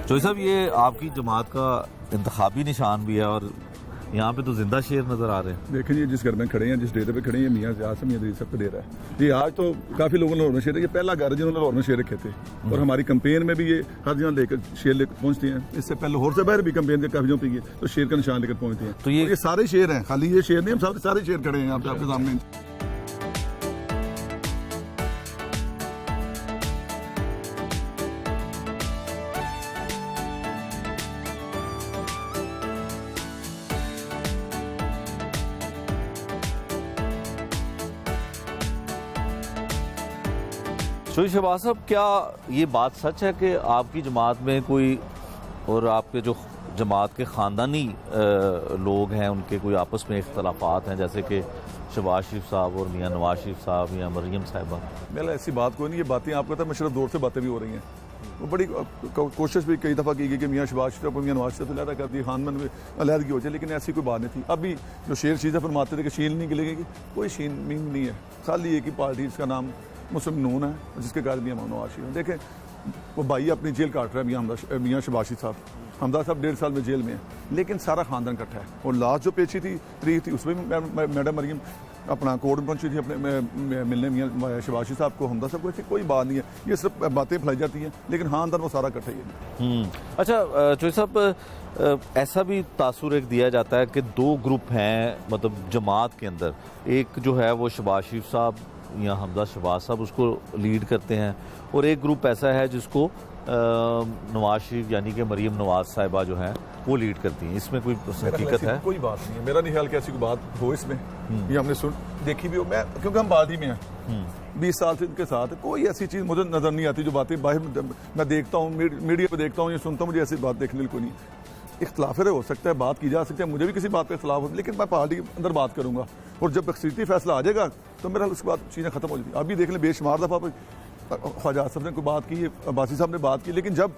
चौधरी साहब, ये आपकी जमात का इंतखाबी निशान भी है और यहाँ पे तो जिंदा शेर नजर आ रहे हैं। देखें जी, जिस घर में खड़े हैं, जिस डेरे पे खड़े हैं, मियाँ आसम ये सब डेरा है जी। आज तो काफी लोगों ने लाहौर में शेर, ये पहला घर है जिन्होंने लाहौर में शेर रखे थे, और हमारी कंपेन में भी ये हर जगह लेकर शेर लेकर पहुंचते हैं। इससे पहले लाहौर से बाहर भी कंपेन के काफी जगह पे तो शेर का निशान लेकर पहुंचते हैं। तो ये सारे शेर हैं, खाली ये शेर नहीं, हम सारे शेर खड़े हैं आपके सामने। शहबाज साहब, क्या ये बात सच है कि आपकी जमात में कोई और आपके जो जमात के ख़ानदानी लोग हैं उनके कोई आपस में इख्तलाफात हैं, जैसे कि शहबाज शरीफ साहब और मियाँ नवाज शरीफ साहब या मरियम साहिबा? मेरा ऐसी बात कोई नहीं, ये बातें आपको पता है मशरफ दौर से बातें भी हो रही हैं। वो बड़ी कोशिश भी कई दफ़ा की गई कि मियाँ शहबाज शरीफ को मियाँ नवाज शरीफ अलहदा कर दी, खान में अलहदगी हो जाए, लेकिन ऐसी कोई बात नहीं थी। अभी जो शेर चीज़ें फरमाते थे कि शील नहीं गिलेगी, कोई शील नहीं है, खाली एक ही पार्टी जिसका नाम मुस्लिम नून है, जिसके कारण मियाँ नवाज शरीफ। देखें वो भाई अपनी जेल काट रहा है, मियाँ शहबाज शरीफ साहब, हमदा साहब 1.5 साल में जेल में है, लेकिन सारा खानदान इकट्ठा है। और लास्ट जो पेशी थी तरीक थी उसमें भी मैडम मरियम अपना कोर्ट में पहुंची थी अपने मिलने मियाँ शहबाज शरीफ साहब को, हमदा साहब को। ऐसी कोई बात नहीं है, ये सिर्फ बातें फैलाई जाती हैं, लेकिन खानदान वो सारा इकट्ठा ही है। अच्छा चौधरी साहब, ऐसा भी तासुर एक दिया जाता है कि 2 ग्रुप हैं मतलब जमात के अंदर, एक जो है वो शहबाज शरीफ साहब या हमजा शहबाज साहब उसको लीड करते हैं, और एक ग्रुप ऐसा है जिसको नवाज शरीफ यानी कि मरीम नवाज साहिबा जो हैं वो लीड करती हैं। इसमें कोई हकीकत है? कोई बात नहीं है, मेरा नहीं ख्याल कि ऐसी कोई बात हो इसमें। ये हमने सुन देखी भी हो, मैं क्योंकि हम पार्टी में हैं 20 साल से इनके साथ, कोई ऐसी चीज़ मुझे नज़र नहीं आती जो बातें बाहर मैं देखता हूँ, मीडिया पे देखता हूँ, ये सुनता हूँ, मुझे ऐसी बात देखने को नहीं। इख्तलाफ हो सकता है, बात की जा सकती है, मुझे भी किसी बात पर इख्तलाफ होता है, लेकिन मैं पार्टी के अंदर बात करूँगा, और जब अक्सरियती फैसला आ जाएगा तो मेरा उसके बाद चीज़ें खत्म हो जाती। अभी देख लें बेशुमार दफ़ा ख्वाजा साहब ने कोई बात की, अब्बासी साहब ने बात की, लेकिन जब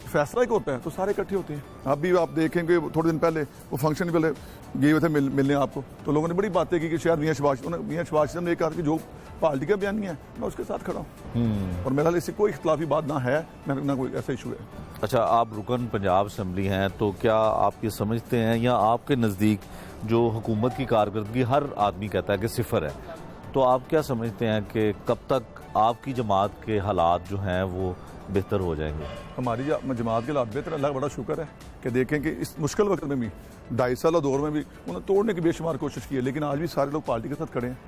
फैसला एक होता है तो सारे इकट्ठे होते हैं। अभी आप देखेंगे थोड़े दिन पहले वो फंक्शन पहले गए हुए थे मिलने आपको, तो लोगों ने बड़ी बातें की कि शायद मियां शहबाज साहब ने कहा कि जो पार्टी का बयान नहीं है मैं उसके साथ खड़ा हूँ, और मेरा इससे कोई इख्तलाफी बात ना है ना कोई ऐसा इशू है। अच्छा, आप रुकन पंजाब असम्बली हैं, तो क्या आप ये समझते हैं या आपके नज़दीक जो हुकूमत की कारकर्दगी हर आदमी कहता है कि सिफर है, तो आप क्या समझते हैं कि कब तक आपकी जमात के हालात जो हैं वो बेहतर हो जाएंगे? हमारी जमात के हालात बेहतर, अल्लाह का बड़ा शुक्र है कि देखें कि इस मुश्किल वक्त में भी 2.5 साल दौर में भी उन्होंने तोड़ने की बेशुमार कोशिश की है, लेकिन आज भी सारे लोग पार्टी के साथ खड़े हैं।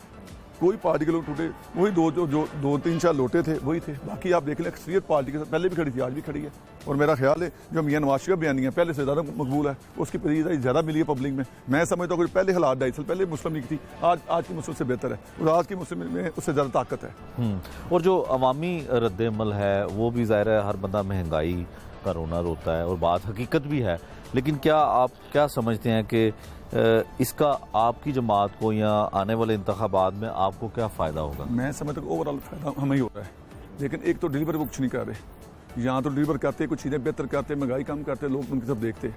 कोई पार्टी के लोग टूटे, वही दो तीन चार लोटे थे वही थे, बाकी आप देख लें अक्सरियत पार्टी के साथ पहले भी खड़ी थी, आज भी खड़ी है। और मेरा ख्याल है जो मियां नवाज शरीफ का बयानी है पहले से ज़्यादा मकबूल है, उसकी पसंदीदा ज़्यादा मिली है पब्लिक में। मैं समझता हूँ कि पहले हालात 2.5 साल पहले मुस्लिम लीग थी, आज की मुस्लिम से बेहतर है, और आज की मुस्लिम में उससे ज़्यादा ताकत है। और जो अवामी रद्द-ए-अमल है वो भी ज़ाहिर है, हर बंदा महंगाई का रोना रोता है, और बात हकीकत भी है, लेकिन क्या आप क्या समझते हैं कि इसका आपकी जमात को या आने वाले इंतखाबात में आपको क्या फ़ायदा होगा? मैं समझता हूँ ओवरऑल फ़ायदा हमें ही हो रहा है, लेकिन एक तो डिलीवर कुछ नहीं कर रहे, यहाँ तो डिलीवर करते कुछ चीज़ें बेहतर करते, महंगाई कम करते, लोग उनकी सब देखते।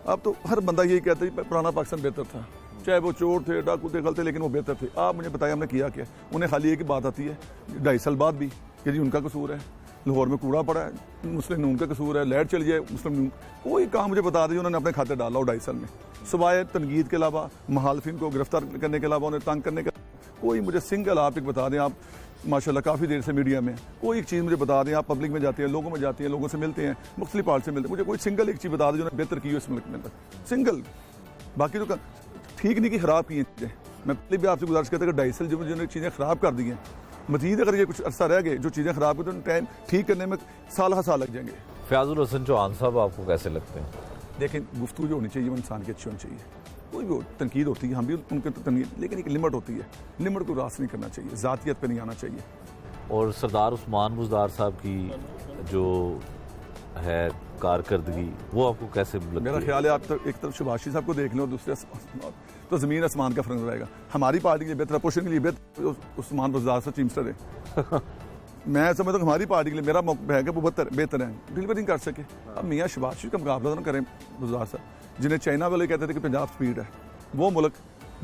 अब तो हर बंदा यही कहता है पुराना पाकिस्तान बेहतर था, चाहे वो चोर थे, डाकू थे, गलते, लेकिन वो बेहतर थे। आप मुझे बताया हमने किया क्या? उन्हें खाली एक ही बात आती है 2.5 साल बाद भी कि जी उनका कसूर है, लाहौर में कूड़ा पड़ा है, मुस्लिम नून का कसूर है, लाइट चली जाए मुस्लिम नून, कोई काम मुझे बता दी उन्होंने अपने खाते डाला 2.5 साल में, सिवाय तनकीद के अलावा, मुखालिफिन को गिरफ्तार करने के अलावा, उन्हें तंग करने का कोई मुझे सिंगल आप एक बता दें। आप माशाल्लाह काफ़ी देर से मीडिया में कोई एक चीज़ मुझे बता दें, आप पब्लिक में जाते हैं, लोगों में जाते हैं, लोगों से मिलते हैं, मुख्तलिफ पार्ट से मिलते हैं, मुझे कोई सिंगल एक चीज़ बता दें जो बेहतर की हो इस मुल्क में अंदर, सिंगल। बाकी तो ठीक नहीं कि ख़राब की हैं चीज़ें। मैं पहले भी आपसे गुजारिश करता कि 2.5 साल जो चीज़ें ख़राब कर दी हैं, मजीद अगर ये कुछ अरसा रह गए जो चीज़ें ख़राब हुई तो टाइम ठीक करने में साल लग जाएंगे। फयाजुल हसन चौहान साहब आपको कैसे लगते हैं? लेकिन गुफ्तगू जो होनी चाहिए वो इंसान की अच्छी होनी चाहिए। कोई भी तनकीद होती है, हम भी उनके तनकीद, लेकिन एक लिमिट होती है, लिमिट को रास नहीं करना चाहिए, ज़ातियत पे नहीं आना चाहिए। और सरदार उस्मान बुज़दार साहब की जो है कारकर्दगी वो आपको कैसे लगती है? मेरा ख्याल है आप तो एक तरफ शुभाशी साहब को देख लो, दूसरे तो ज़मीन आसमान का फ़र्क रहेगा। हमारी पार्टी के लिए बेहतर, अपोजिशन के लिए बेहतर उस्मान बुज़दार साहब चीफ मिनिस्टर है। मैं समझता हूँ हमारी पार्टी के लिए मेरा मौका है कि वो बेहतर है, डिलीवरिंग कर सके। अब मियाँ शहबाज शरीफ का मुकाबला ना करें बुज़दार साहब, जिन्हें चाइना वाले कहते थे कि पंजाब स्पीड है, वो मुल्क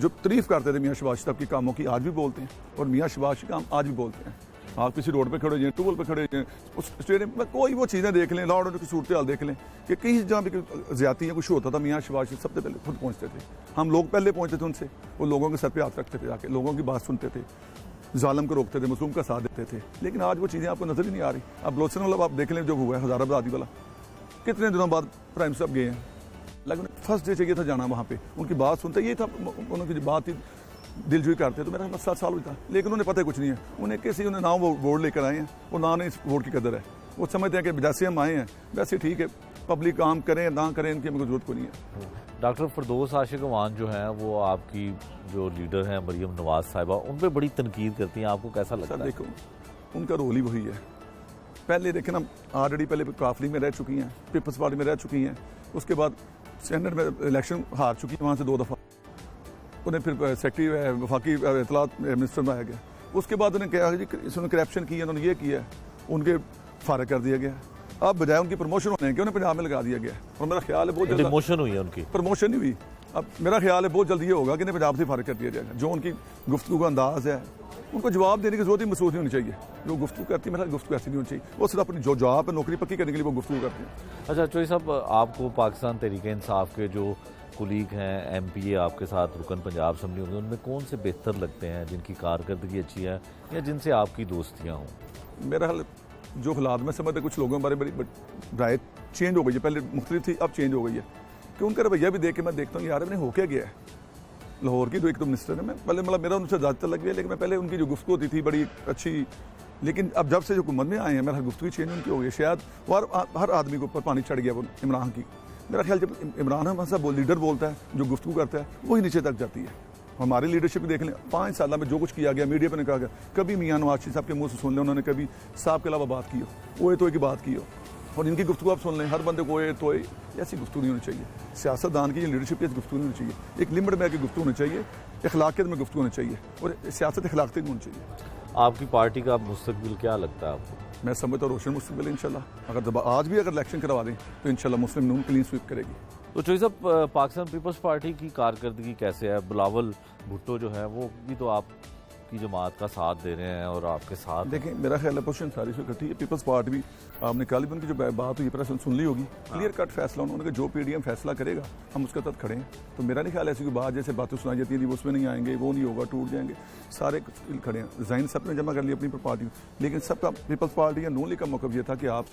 जो तारीफ़ करते थे मियाँ शहबाज साहब की कामों की, आज भी बोलते हैं, और मियाँ शहबाज शरीफ काम आज भी बोलते हैं। आप किसी रोड पे खड़े हो, टूबल पे खड़े हैं, उस स्टेडियम में कोई वो चीज़ें देख लें, लॉ ऑर्डर की सूरत हाल देख लें कि कहीं जहाँ भी ज्यादती है कुछ होता था, मियाँ शहबाज शरीफ सबसे पहले खुद पहुँचते थे। हम लोग पहले पहुँचते थे उनसे, वो लोगों के सर पे हाथ रखते थे, जाके लोगों की बात सुनते थे, जालिम को रोकते थे, मजलूम का साथ देते थे। लेकिन आज वो चीज़ें आपको नजर ही नहीं आ रही। अब बलोचिस्तान वाला आप देख लें जो हुआ है, हज़ारा आबादी वाला, कितने दिनों बाद प्राइम साहब गए हैं, लेकिन फर्स्ट डे चाहिए था जाना वहाँ पे, उनकी बात सुनते, ये था उनकी जो बात थी दिलजुई करते, तो मेरा 7 साल हुआ था, लेकिन उन्हें पता कुछ नहीं है। उन्हें कैसे उन्हें नाम वोट लेकर आए हैं, वो ना नहीं इस वोट की कदर है, वो समझते हैं कि जैसे हम आए हैं वैसे ठीक है, पब्लिक काम करें ना करें इनकी हमें जरूरत को नहीं है। डॉक्टर फरदौस आशिक अवान जो हैं वो आपकी जो लीडर हैं मरीम नवाज साहिबा, उन पर बड़ी तनकीद करती हैं, आपको कैसा लगता है? देखो उनका रोल ही वही है। पहले देखें ना, ऑलरेडी पहले काफली में रह चुकी हैं, पीपल्स पार्टी में रह चुकी हैं, उसके बाद सेनेट में इलेक्शन हार चुकी है वहाँ से 2 दफ़ा, उन्हें फिर सेक्रेटरी वफाकी इतलात मिनिस्टर बनाया गया। उसके बाद उन्हें कहा जी इसने करप्शन की है, उन्होंने ये किया है, उनके फारिग कर दिया गया। अब बजाय उनकी प्रमोशन होने के उन्हें पंजाब में लगा दिया गया, और मेरा ख्याल है बहुत जल्द प्रमोशन हुई है उनकी, प्रमोशन नहीं हुई। अब मेरा ख्याल है बहुत जल्दी ये होगा कि इन्हें पंजाब से फारिग कर दिया जाएगा। जो उनकी गुफ्तगू का अंदाज है, उनको जवाब देने की जरूरत ही महसूस नहीं होनी चाहिए। जो गुफ्तगू करती है, मेरा गुफ्तगू ऐसी नहीं होनी चाहिए, वो सिर्फ अपनी जो जवाब है नौकरी पक्की करने के लिए वो गुफ्तगू करती हैं। अच्छा चौधरी साहब, आपको पाकिस्तान तहरीक इंसाफ के जो कुलीग हैं MPA आपके साथ रुकन पंजाब असम्बली होंगे, उनमें कौन से बेहतर लगते हैं, जिनकी कारकर्दगी अच्छी है या जिनसे आपकी दोस्तियाँ हों? मेरा हाल जो हालात में समझते कुछ लोगों के बारे में राय चेंज हो गई है, पहले मुख्तलिफ थी अब चेंज हो गई है, कि उनका रवैया भी देख के मैं देखता हूँ यार इन्हें हो क्या गया है, लाहौर की, 1-2 मिनिस्टर है, मैं पहले मतलब मेरा उनसे ज़्यादा लग गया, लेकिन मैं पहले उनकी जो गुफ्तगू होती थी बड़ी अच्छी, लेकिन अब जब से जो हुकूमत में आए हैं मेरा गुफ्तगू चेंज उनकी हो गई शायद, और हर आदमी के ऊपर पानी चढ़ गया वो इमरान की। मेरा ख्याल जब इमरान हमारा लीडर बोलता है, जो गुफ्तगू करता है, वही नीचे तक जाती है। हमारी लीडरशिप देख लें, 5 साल में जो कुछ किया गया, मीडिया पर ने कहा गया, कभी मियां नवाज शरीफ साहब के मुंह से सुन लें उन्होंने कभी साहब के अलावा बात की हो, ओए तोए की बात की हो। और इनकी गुफ्तगू आप सुन लें, हर बंदे को ओए तोए ऐसी गुफ्तगू नहीं होनी चाहिए। सियासतदान की लीडरशिप की गुफ्तगू नहीं होनी चाहिए, एक लिमिट में आके गुफ्तगू होनी चाहिए, अखलाकियत में गुफ्तगू होनी चाहिए, और सियासत अखलाकियत में होनी चाहिए। आपकी पार्टी का मुस्तकबिल क्या लगता है आपको? मैं समझता हूँ रोशन मुस्तकबिल इंशाल्लाह। अगर आज भी अगर इलेक्शन करवा दें तो इंशाल्लाह मुस्लिम नून क्लीन स्वीप करेगी। तो चौधरी साहब, पाकिस्तान पीपल्स पार्टी की कारकर्दगी कैसे है? बिलावल भुट्टो जो है वो भी तो आपकी जमात का साथ दे रहे हैं और आपके साथ देखिए, मेरा ख्याल है पोजिशन सारी से इकट्ठी है। पीपल्स पार्टी भी, आपने कालीबन की जो बात हुई प्रेस सुन ली होगी, क्लियर कट फैसला उन्होंने जो पीडीएम फैसला करेगा हम उसके तहत खड़े हैं। तो मेरा नहीं ख्याल ऐसी कोई बात जैसे बातें सुनाई जाती है वो उसमें नहीं आएंगे, वो नहीं होगा, टूट जाएंगे, सारे खड़े हैं। रिजाइन सब ने जमा कर लिया अपनी पार्टी, लेकिन सबका पीपल्स पार्टी या नून लीग का मौक़िफ़ ये था कि आप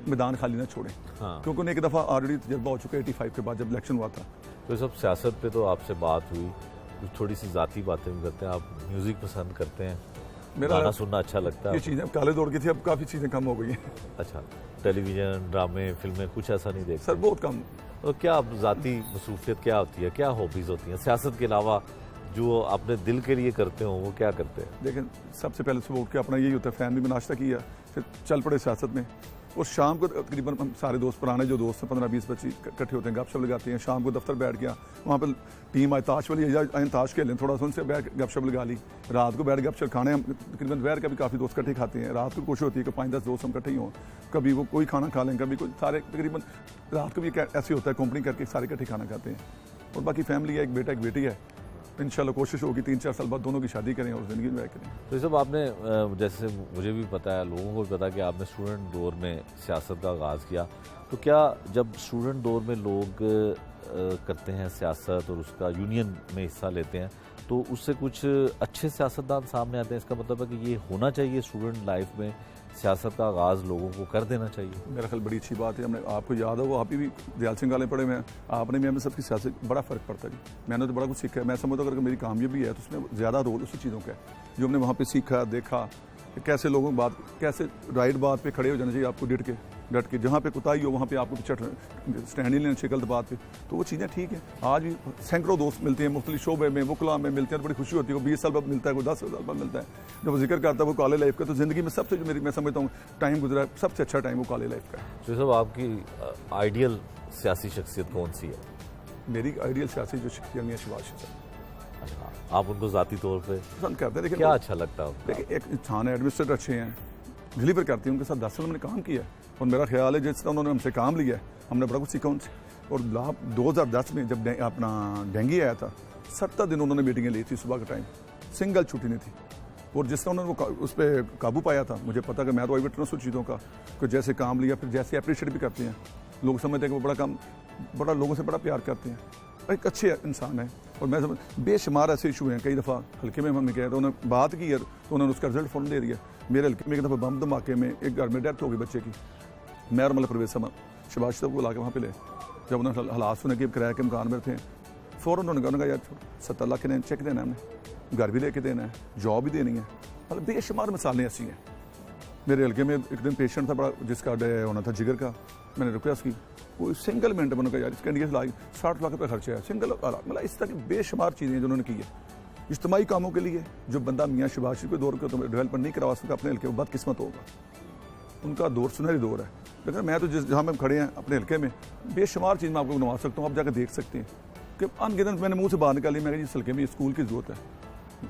मैदान खाली ना छोड़ें, क्योंकि उन्हें एक दफ़ा ऑलरेडी तजर्बा हो चुका है 85 के बाद जब इलेक्शन हुआ था। तो सब सियासत पे तो आपसे बात हुई, थोड़ी सी ज़ाती बातें भी करते हैं, आप म्यूज़िक पसंद करते हैं, गाना सुनना अच्छा लगता है? ये चीज़ें काले दौड़ की थी, अब काफ़ी चीज़ें कम हो गई हैं। अच्छा, टेलीविज़न, ड्रामे, फिल्में कुछ ऐसा नहीं देखते? सर बहुत कम। तो क्या आप ज़ाती मसरूफियत क्या होती है, क्या हॉबीज़ होती हैं सियासत के अलावा जो अपने दिल के लिए करते हो, वो क्या करते हैं? लेकिन सबसे पहले सुबह उठ के अपना यही होता है, फैमिली में नाश्ता किया, फिर चल पड़े सियासत में। और शाम को तकरीबन हम सारे दोस्त, पुराने जो दोस्त हैं 15-20 बच्चे इकट्ठे होते हैं, गपशप लगाते हैं। शाम को दफ्तर बैठ गया, वहाँ पर टीम आई ताश वाली, आए ताश खेलें, थोड़ा सा उनसे बैठ गपशप लगा ली। रात को बैठ गपशप खाने, हम तकरीबन दोपहर का भी काफ़ी दोस्त इकट्ठे खाते हैं। रात को कोशिश होती है कि 5-10 दोस्त हम इकट्ठे ही हों, कभी वो कोई खाना खा लें, कभी कोई, सारे तकरीबन रात को भी ऐसे होता है कंपनी करके सारे इकट्ठे खाना खाते हैं। और बाकी फैमिली है, एक बेटा एक बेटी है। इंशाल्लाह कोशिश होगी 3-4 साल बाद दोनों की शादी करें और ज़िंदगी में करें। तो ये सब आपने, जैसे मुझे भी पता है, लोगों को भी पता है कि आपने स्टूडेंट दौर में सियासत का आगाज़ किया, तो क्या जब स्टूडेंट दौर में लोग करते हैं सियासत और उसका यूनियन में हिस्सा लेते हैं तो उससे कुछ अच्छे सियासतदान सामने आते हैं? इसका मतलब है कि ये होना चाहिए, स्टूडेंट लाइफ में सियासत का आगाज़ लोगों को कर देना चाहिए। मेरा ख्याल बड़ी अच्छी बात है। हमने, आपको याद होगा, आप भी दयाल सिंह गाले पढ़े में, आपने में हमें सबकी सियासत बड़ा फ़र्क पड़ता है जी। मैंने तो बड़ा कुछ सीखा है। मैं समझता हूँ अगर मेरी कामयाबी है तो उसमें ज़्यादा रोल उसी चीज़ों का है जो हमने वहाँ पर सीखा, देखा, कैसे लोगों की बात, कैसे राइट बात पे खड़े हो जाना चाहिए आपको, डट के जहाँ पे कुताही हो वहाँ पे आपको स्टैंड नहीं लेना चाहिए गलत बात पे। तो वो चीज़ें ठीक है। आज भी सैकड़ों दोस्त मिलते हैं, मुख्तलिफ शोबे में, वकला में मिलते हैं, बड़ी खुशी होती है। 20 साल बाद मिलता है, कोई 10 साल बाद मिलता है। जब वो जिक्र करता है वो कॉलेज लाइफ का, तो ज़िंदगी में सबसे जो मेरी, मैं समझता हूँ टाइम गुजरा है, सबसे अच्छा टाइम वो कॉलेज लाइफ का है। तो सब आपकी आइडियल सियासी शख्सियत कौन सी है? मेरी आइडियल सियासी जो शख्सियत है शहबाज शरीफ। अच्छा, आप उनको ज़ाती तौर पे पसंद करते हैं। लेकिन क्या अच्छा लगता है? देखिए, एक इंसान है, एडमिनिस्ट्रेटर अच्छे हैं, डिलीवर करते हैं, उनके साथ 10 साल हमने काम किया है। और मेरा ख्याल है जिस तरह उन्होंने हमसे काम लिया है, हमने बड़ा कुछ सीखा उनसे। और 2010 में जब अपना डेंगू आया था, 70 दिन उन्होंने मीटिंगें ली थी, सुबह का टाइम, सिंगल छुट्टी नहीं थी। और जिस तरह उन्होंने उस पर काबू पाया था, मुझे पता कि मैं तो आई विटनेस उस चीज़ों का, कि जैसे काम लिया, फिर जैसे अप्रिशिएट भी करते हैं लोग, समझते हैं कि वो बड़ा काम, बड़ा लोगों से बड़ा प्यार करते हैं, एक अच्छे इंसान है। और मैं समझ, बेशुमार ऐसे इशू हैं, कई दफ़ा हल्के में हमने किया तो उन्होंने बात की है तो उन्होंने उसका रिजल्ट फ़ौरन दे दिया। मेरे हल्के में एक दफ़ा बम धमाके में एक घर में डेथ हो गई बच्चे की, मैं और मतलब परवेज शहबाज साहब को ला के वहाँ पे ले, जब उन्होंने हालात सुने कि किराए के मकान में थे, फ़ौरन उन्होंने कहा यार 70 लाख के चेक देना है, हमने घर भी लेके देना है, जॉब भी देनी है। मतलब बेशुमार मिसालें ऐसी हैं। मेरे हल्के में एक दिन पेशेंट था बड़ा, जिसका होना था जिगर का, मैंने रिक्वेस्ट की, वो सिंगल मिनट में उन्होंने कहा यार इसके इंडिया से लाई 60 लाख रुपये खर्चा है सिंगल। मतलब इस तरह की बेशुमार चीज़ें जो उन्होंने की है इज्तिमाई कामों के लिए, जो बंदा मियाँ शहबाज शरीफ के दौर को तो डेवलपमेंट नहीं करवा सकता अपने हल्के में, बदकिस्मत होगा। उनका दौर सुनहरी दौर है। लेकिन मैं तो जहाँ में खड़े हैं अपने हल्के में, बेशुमार चीज़ मैं आपको बनवा सकता हूँ, आप जाकर देख सकते हैं कि अनगिनत मैंने मुँह से बाहर निकाली। मैं जिस हल्के में स्कूल की जरूरत है,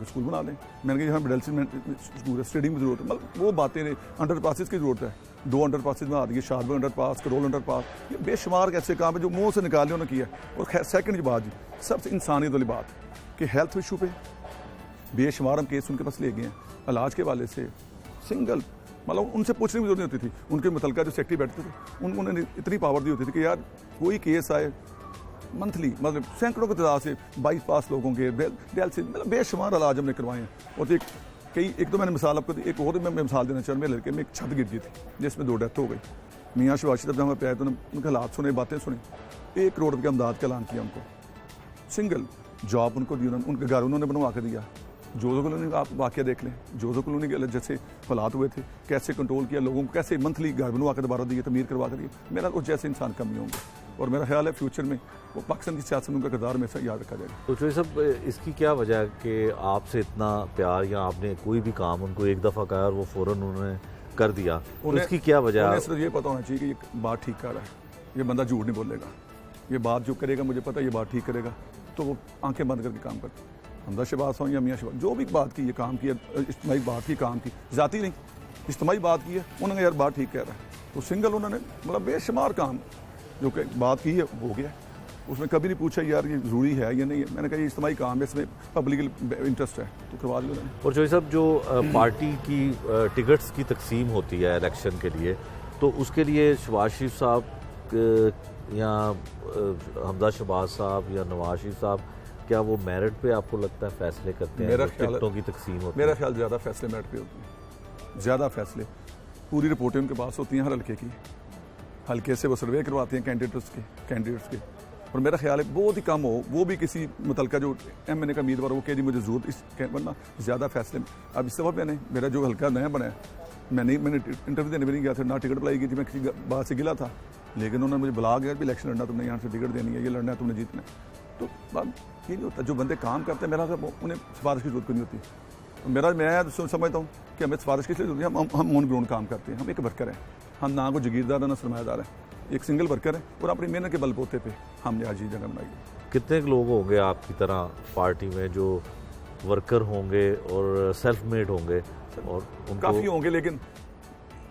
स्कूल बना लें। मैंने कहा यहाँ मिडल स्कूल है, स्टेडियम की जरूरत है, मतलब वो बातें नहीं, अंडर पासिस की जरूरत है, 2 अंडर पासिस में आ गई, Shahbagh under pass, Karol under pass, ये बेशुमार ऐसे काम है जो मुंह से निकाले उन्होंने किया। और सेकंड की बात जी, सबसे इंसानियत वाली बात कि हेल्थ इशू पे बेशुमार हम केस उनके पास ले गए हैं, इलाज के वाले से सिंगल, मतलब उनसे पूछने की जरूरत नहीं होती थी। उनके मुतलका जो सेक्रेटरी बैठते थे उन्होंने इतनी पावर दी होती थी कि यार कोई केस आए मंथली, मतलब सैकड़ों की तादाद से 22 पास लोगों के डेल से, मतलब बेशुमार इलाज हमने करवाए हैं। और एक तो मैंने मिसाल आपको दी, एक और मैं मिसाल देना चाहूँ। मेरे लड़के में एक छत गिर गई थी जिसमें 2 डेथ हो गई। मियाँ शहबाज शरीफ जब पे आए तो उनके हालात सुने, बातें सुनी, 1 करोड़ रुपये का इमदाद का ऐलान किया उनको सिंगल। जॉब उनको दी, उनके घर उन्होंने बनवा के दिया। जोधो कॉलोनी का आप वाक़या देख लें, जोधो कॉलोनी के जैसे हालात हुए थे, कैसे कंट्रोल किया लोगों को, कैसे मंथली घर बनवा के दोबारा दिए, तमीर करवा के दिए। मेरा कुछ जैसे इंसान कम नहीं होंगे, और मेरा ख्याल है फ्यूचर में वो पाकिस्तान की सियासत में उनका किरदार में से याद रखा जाएगा। तो चौधरी साहब, इसकी क्या वजह है कि आपसे इतना प्यार, या आपने कोई भी काम उनको एक दफ़ा कहा और वो फ़ौरन उन्होंने कर दिया, तो इसकी क्या वजह है? उन्हें सिर्फ ये पता होना चाहिए कि ये बात ठीक कर रहा है, ये बंदा झूठ नहीं बोलेगा, ये बात जो करेगा मुझे पता है ये बात ठीक करेगा, तो वो आंखें बंद करके काम करते। हमदा शहबाज हो या मियाँ शहबाज, जो भी बात की, ये काम की, इज्तिमाई बात की, काम की, ज़ाती नहीं, इज्तिमाई बात की है, उन्होंने यार बात ठीक कह रहा है, तो सिंगल उन्होंने मतलब बेशुमार काम जो कि बात की है हो गया। उसमें कभी नहीं पूछा यार ये ज़रूरी है या नहीं है। मैंने कहा ये इज्तिमाई काम है, इसमें पब्लिक इंटरेस्ट है, तो करवा लिया उन्होंने। और चौधरी साहब, जो पार्टी की टिकट्स की तकसीम होती है इलेक्शन के लिए, तो उसके लिए शहबाज शरीफ साहब या हमदा शहबाज साहब या नवाज शरीफ साहब, क्या वो मेरिट पे आपको लगता है फैसले करते हैं? मेरा जब ख्याल टिकटों की तकसीम होती मेरा है। ख्याल ज़्यादा फैसले मेरिट पे होती हैं, ज़्यादा फैसले, पूरी रिपोर्टें उनके पास होती हैं हर हल्के की, हल्के से वो सर्वे करवाते हैं कैंडिडेट्स के, और मेरा ख्याल है बहुत ही कम हो वो भी किसी मुतलका जो MNA का उम्मीदवार वो कह जी मुझे जरूरत इस, वरना ज़्यादा फैसले। अब इस दफ़ा मैंने, मेरा जो हल्का नया बना है, मैंने इंटरव्यू देने भी नहीं गया था, ना टिकट अप्लाई की थी, मैं किसी बात से गिला था, लेकिन उन्होंने मुझे बुला गया भी इलेक्शन लड़ना, तुमने यहाँ से टिकट देनी है, ये लड़ना है, तुमने जीतना है। तो बात ये नहीं होता, जो बंदे काम करते हैं मेरा उन्हें सिफारिश की जरूरत नहीं होती। तो मैं समझता हूँ कि हमें सिफारिश किस लिए होती है, हम ऑन ग्राउंड काम करते हैं, हम एक वर्कर हैं, हम ना कोई जगीरदार है ना सरमायादार है, एक सिंगल वर्कर है, और अपनी मेहनत के बलबूते पे हमने आज ये जगह बनाई है। कितने लोग होंगे आपकी तरह पार्टी में जो वर्कर होंगे और सेल्फ मेड होंगे? और उनको काफ़ी होंगे, लेकिन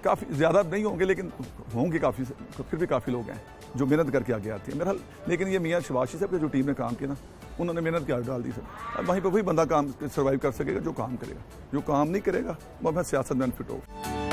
काफ़ी ज़्यादा नहीं होंगे, लेकिन होंगे काफ़ी, फिर भी काफ़ी लोग हैं जो मेहनत करके आगे आती है मेरा। लेकिन ये मियाँ शहबाज शरीफ साहब की जो टीम ने काम किया ना, उन्होंने मेहनत की आग डाल दी सर। अब वहीं पर वही बंदा काम सर्वाइव कर सकेगा जो काम करेगा, जो काम नहीं करेगा वो अपना सियासत में अनफिट होगा।